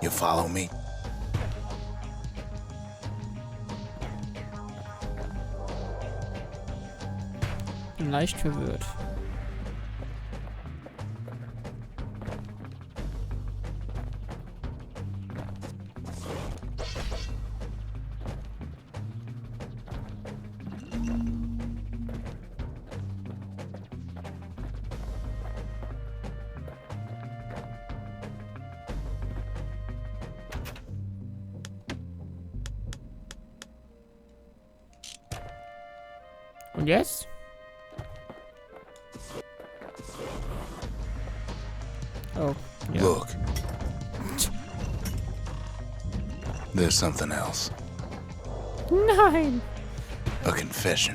You follow me? Bin leicht verwirrt. Und jetzt? Oh, yeah. Look. There's something else. Nein! A confession.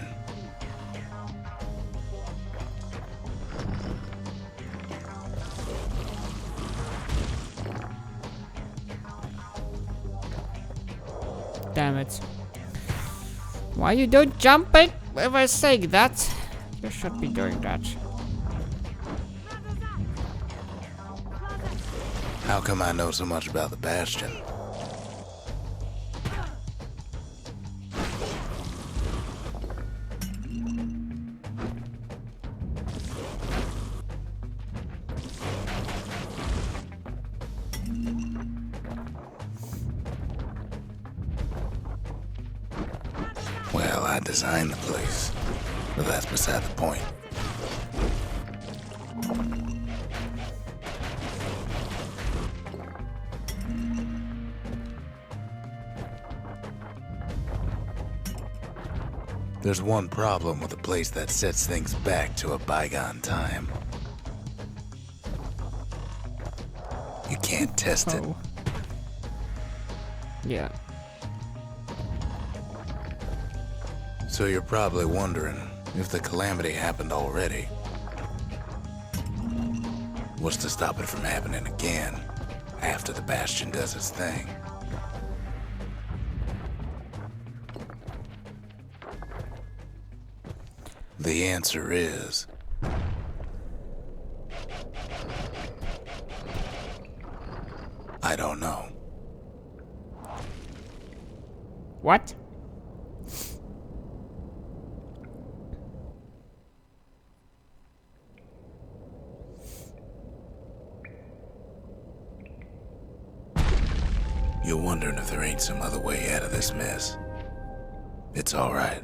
damn it. Why you don't jump it if I say that? You should be doing that. How come I know so much about the Bastion? Well, I designed the place, but that's beside the point. There's one problem with a place that sets things back to a bygone time. You can't test it. Oh. Yeah. So you're probably wondering if the calamity happened already. What's to stop it from happening again after the Bastion does its thing? The answer is... I don't know. What? You're wondering if there ain't some other way out of this mess. It's alright.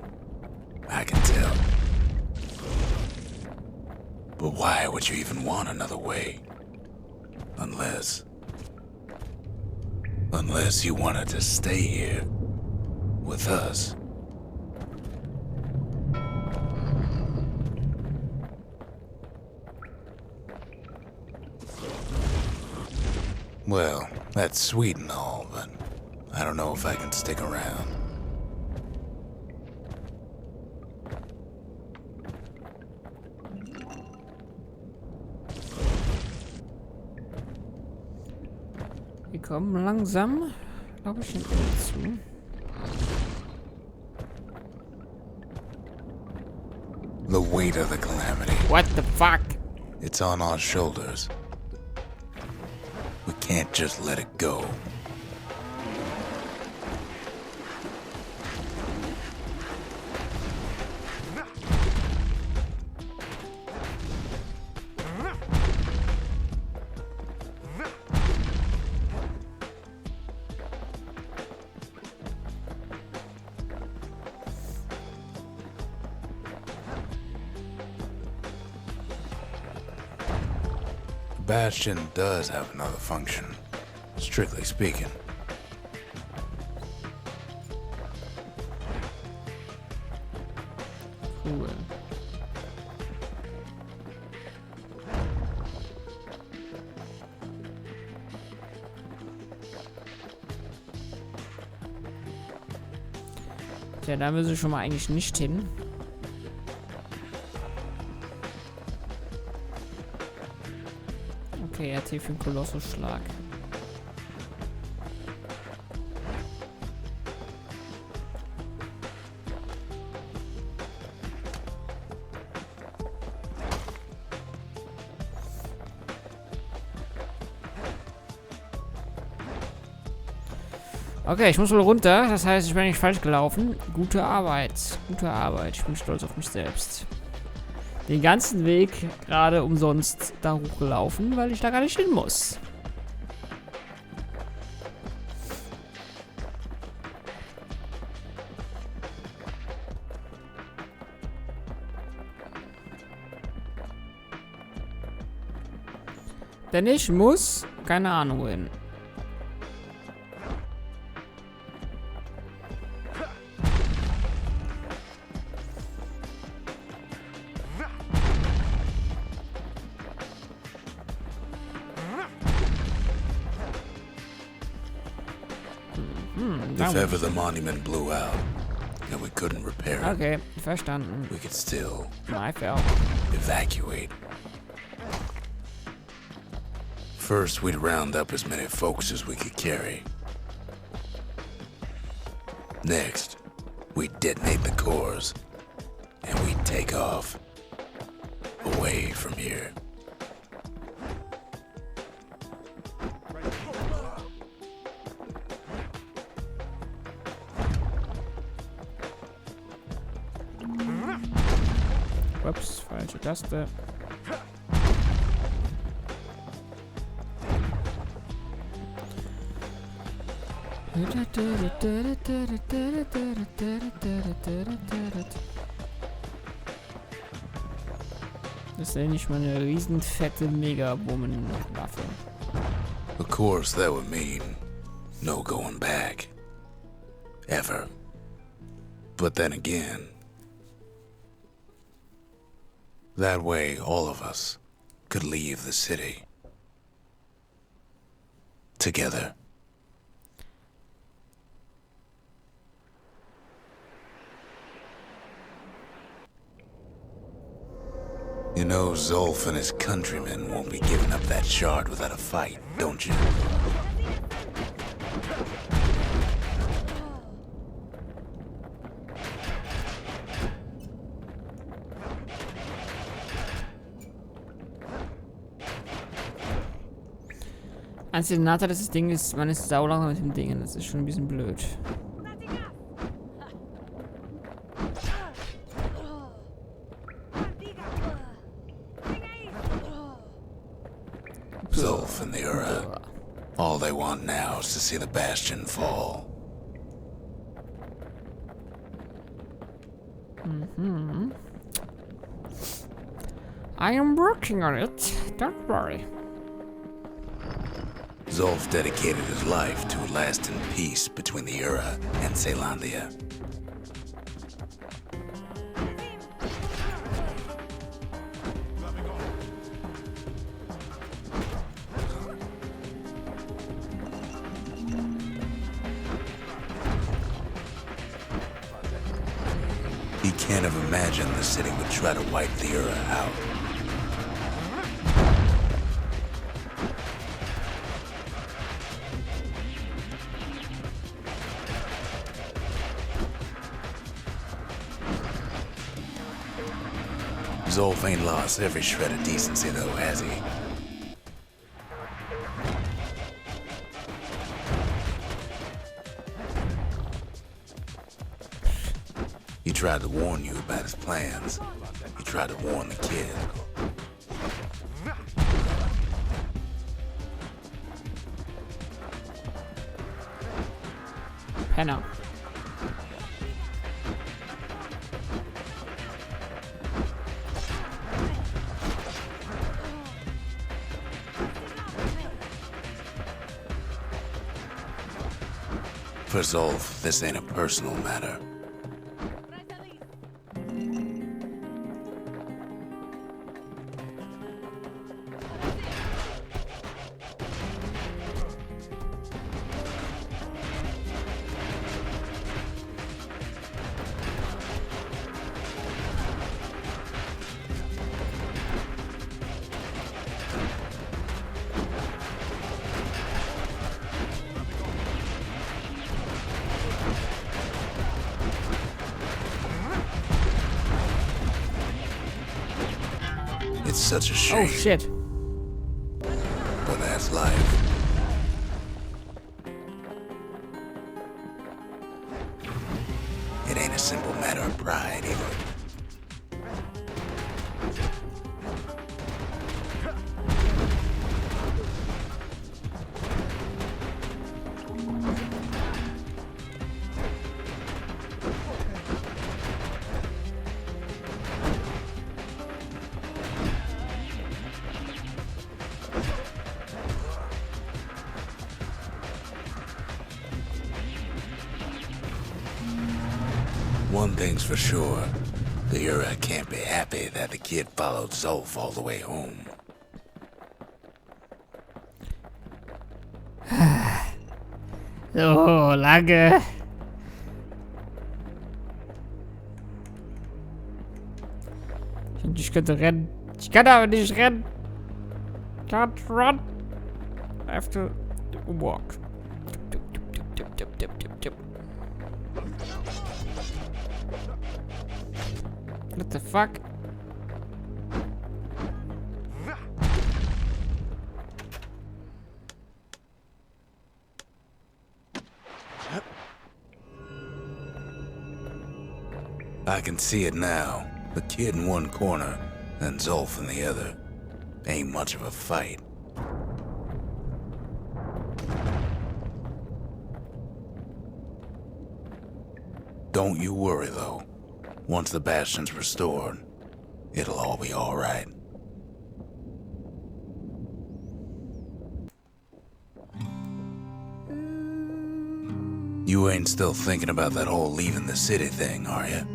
I can tell. But why would you even want another way? Unless you wanted to stay here with us. Well, that's sweet and all, but I don't know if I can stick around. Wir kommen langsam, glaube ich, dem Ende zu. The weight of the calamity. What the fuck? It's on our shoulders. We can't just let it go. Bastion does have another function, strictly speaking. Cool. Tja, da müssen wir schon mal eigentlich nicht hin. Okay, RT für den Kolossusschlag. Okay, ich muss wohl runter. Das heißt, ich bin nicht falsch gelaufen. Gute Arbeit. Gute Arbeit. Ich bin stolz auf mich selbst. Den ganzen Weg gerade umsonst da hochgelaufen, weil ich da gar nicht hin muss. Denn ich muss, keine Ahnung wohin. If ever the monument blew out and we couldn't repair it, Okay, verstanden. we could still I fell. evacuate. First, we'd round up as many folks as we could carry. Next, we detonate the cores, and we take off away from here. Ups, falsche Taste. Das ist ja nicht mal eine riesenfette Mega-Woman-Waffe. Of course, that would mean no going back. Ever. But then again, that way all of us could leave the city. Together. You know, Zolf and his countrymen won't be giving up that shard without a fight, don't you? Einzige Nachteil des Ding ist, man ist saulang mit dem Ding. Das ist schon ein bisschen blöd. Zolf and the Ura. All they want now is to see the Bastion fall. I am working on it. Don't worry. Zolf dedicated his life to a lasting peace between the Ura and Zealandia. He can't have imagined the city would try to wipe the Ura out. Zolf ain't lost every shred of decency though, has he? He tried to warn you about his plans. He tried to warn the kid. Penner. For Zolf, this ain't a personal matter. It's such a shame. Oh shit. But that's life. It ain't a simple matter of pride either. One thing's for sure, the Ura can't be happy that the kid followed Zolf all the way home. So lange. Ich könnte rennen. Ich kann aber nicht rennen. Can't run. I have to walk. What the fuck? I can see it now. The kid in one corner, and Zolf in the other. Ain't much of a fight. Don't you worry, though. Once the Bastion's restored, it'll all be alright. You ain't still thinking about that whole leaving the city thing, are you?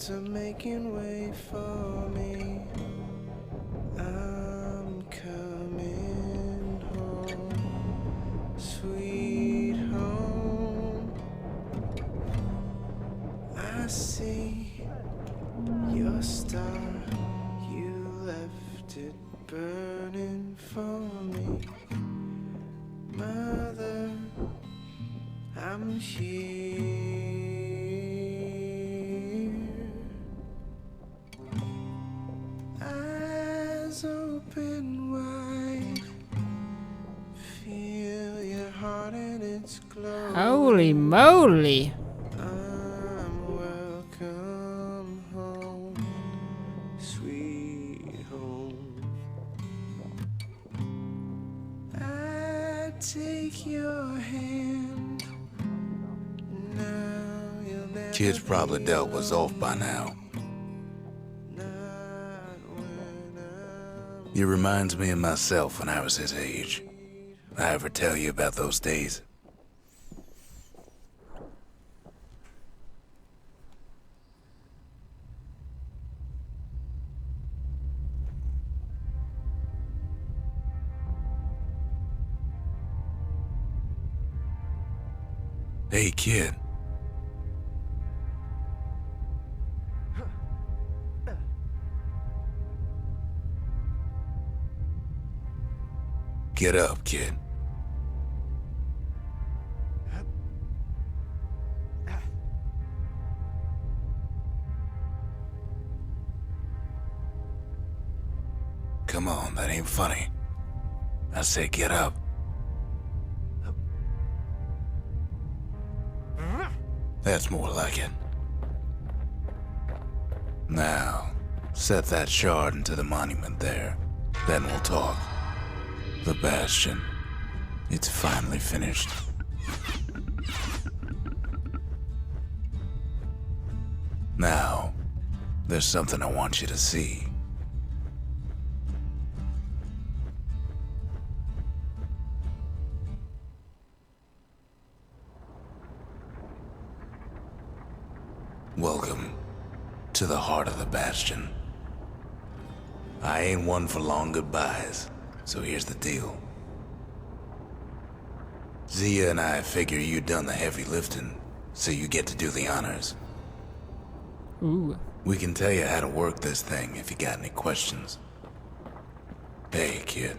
Are making way for me. I'm coming home, sweet home. I see your star, you left it burning for me. Mother, I'm here. Open wide, feel your heart and its glow. Holy moly! I'm welcome home, sweet home. I take your hand. Now you'll never Kid's probably dealt with Zolf by now. It reminds me of myself when I was his age. I ever tell you about those days? Hey, kid. Get up, kid. Come on, that ain't funny. I said get up. That's more like it. Now, set that shard into the monument there. Then we'll talk. The Bastion. It's finally finished. Now, there's something I want you to see. Welcome to the heart of the Bastion. I ain't one for long goodbyes. So here's the deal. Zia and I figure you done the heavy lifting, so you get to do the honors. Ooh. We can tell you how to work this thing if you got any questions. Hey, kid.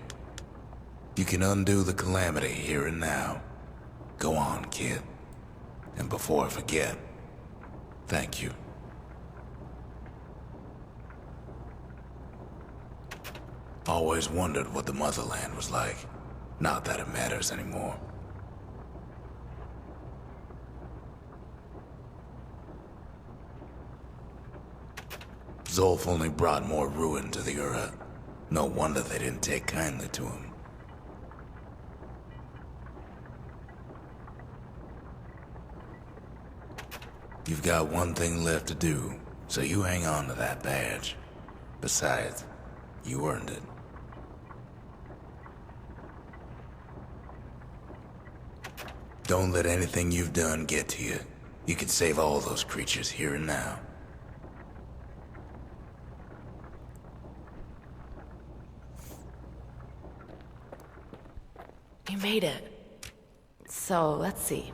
You can undo the calamity here and now. Go on, kid. And before I forget, thank you. Always wondered what the motherland was like. Not that it matters anymore. Zolf only brought more ruin to the Ura. No wonder they didn't take kindly to him. You've got one thing left to do, so you hang on to that badge. Besides, you earned it. Don't let anything you've done get to you. You can save all those creatures here and now. You made it. So, let's see.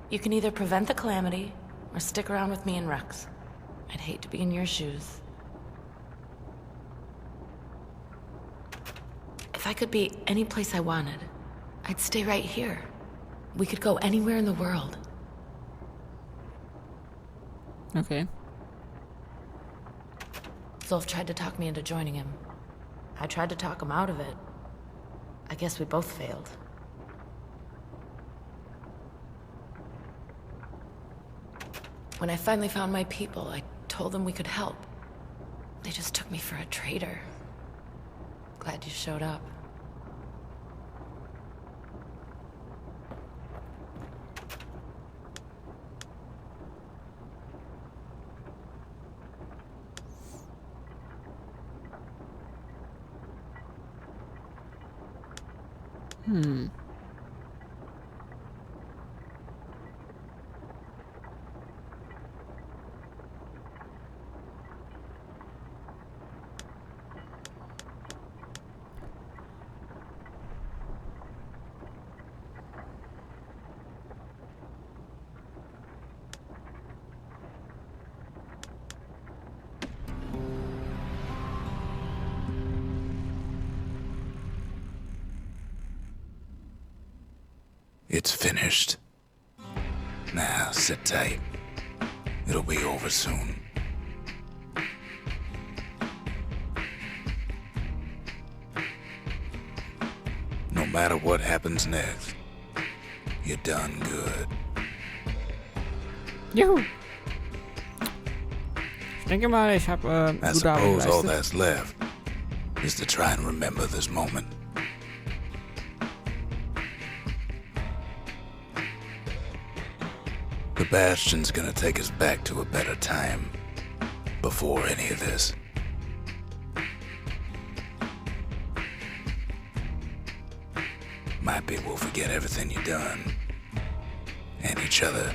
You can either prevent the calamity, or stick around with me and Rex. I'd hate to be in your shoes. If I could be any place I wanted, I'd stay right here. We could go anywhere in the world. Okay. Zolf tried to talk me into joining him. I tried to talk him out of it. I guess we both failed. When I finally found my people, I told them we could help. They just took me for a traitor. Glad you showed up. It's finished. Now, sit tight. It'll be over soon. No matter what happens next, you're done good. Juhu! Ich denke mal, ich habe I gute Arbeit suppose all geleistet. that's left is to try and remember this moment. The Bastion's gonna take us back to a better time. Before any of this. Might be we'll forget everything you've done. And each other.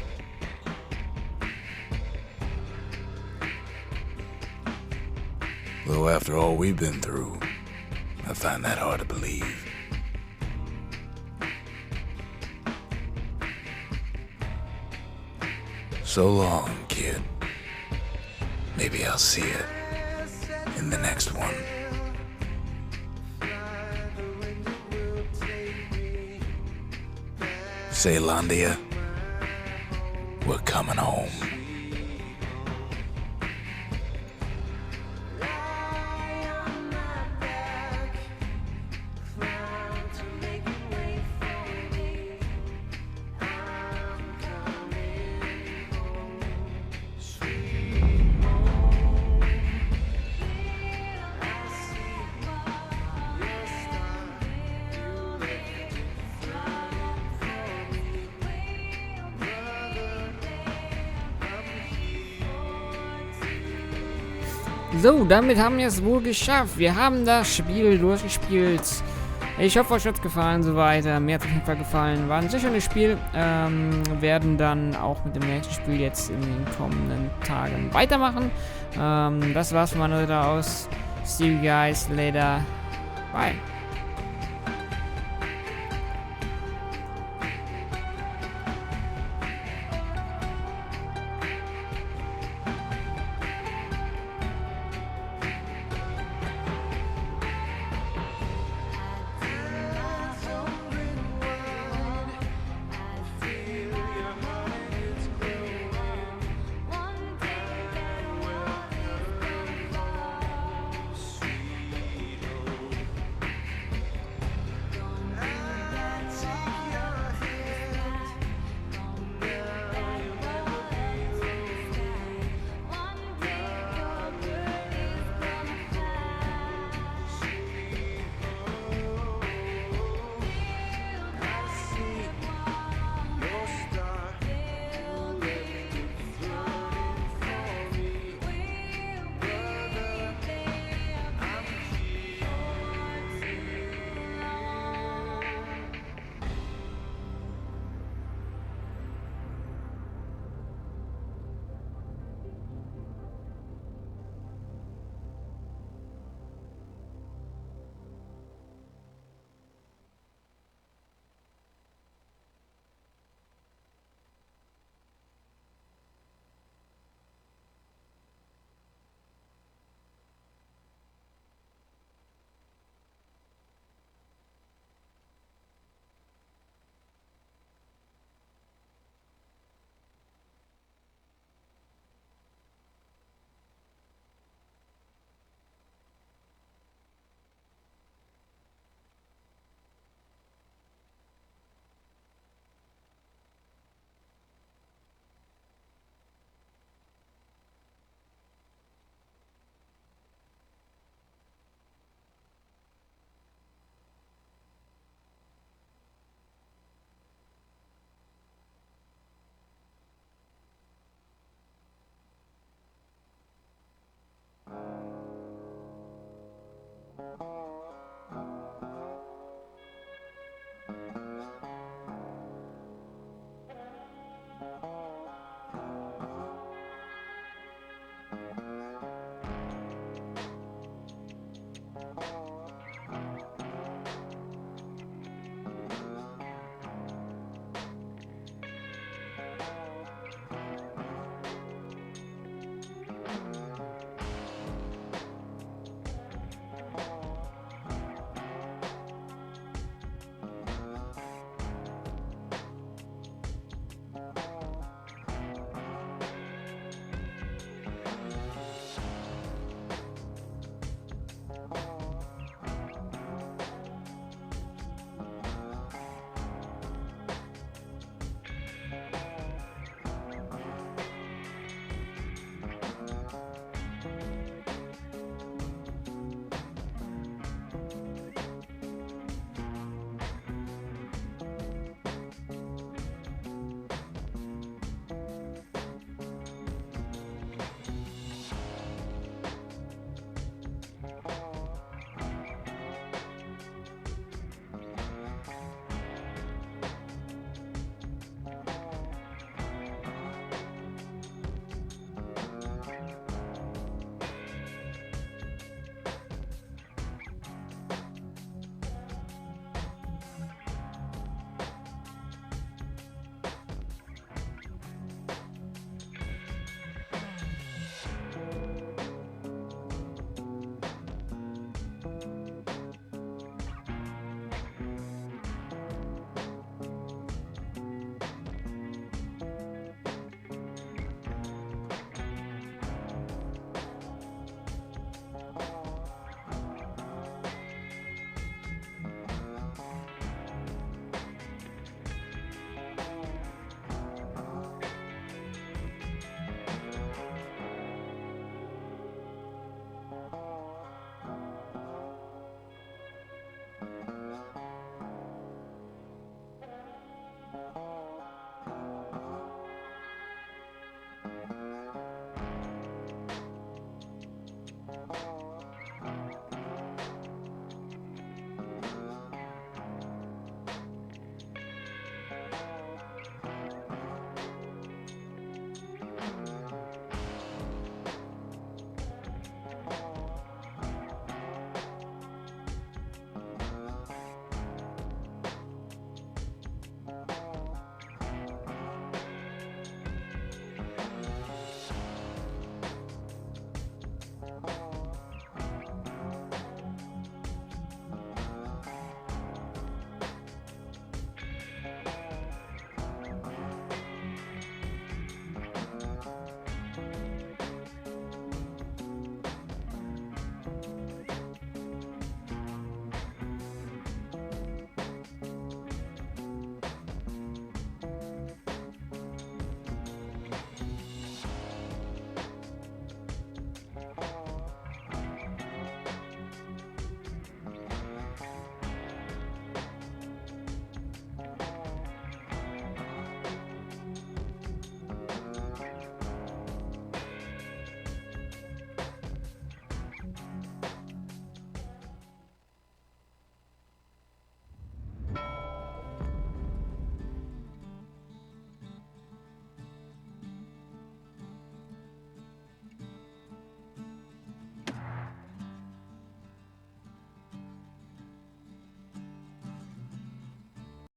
Though after all we've been through, I find that hard to believe. So long, kid. Maybe I'll see you in the next one. Zealandia, we're coming home. So, damit haben wir es wohl geschafft. Wir haben das Spiel durchgespielt. Ich hoffe, euch hat es gefallen, so weiter. Mir hat es auf jeden Fall gefallen. War ein sehr schönes Spiel. Werden dann auch mit dem nächsten Spiel jetzt in den kommenden Tagen weitermachen. Das war's von meiner Seite aus. See you guys later. Bye.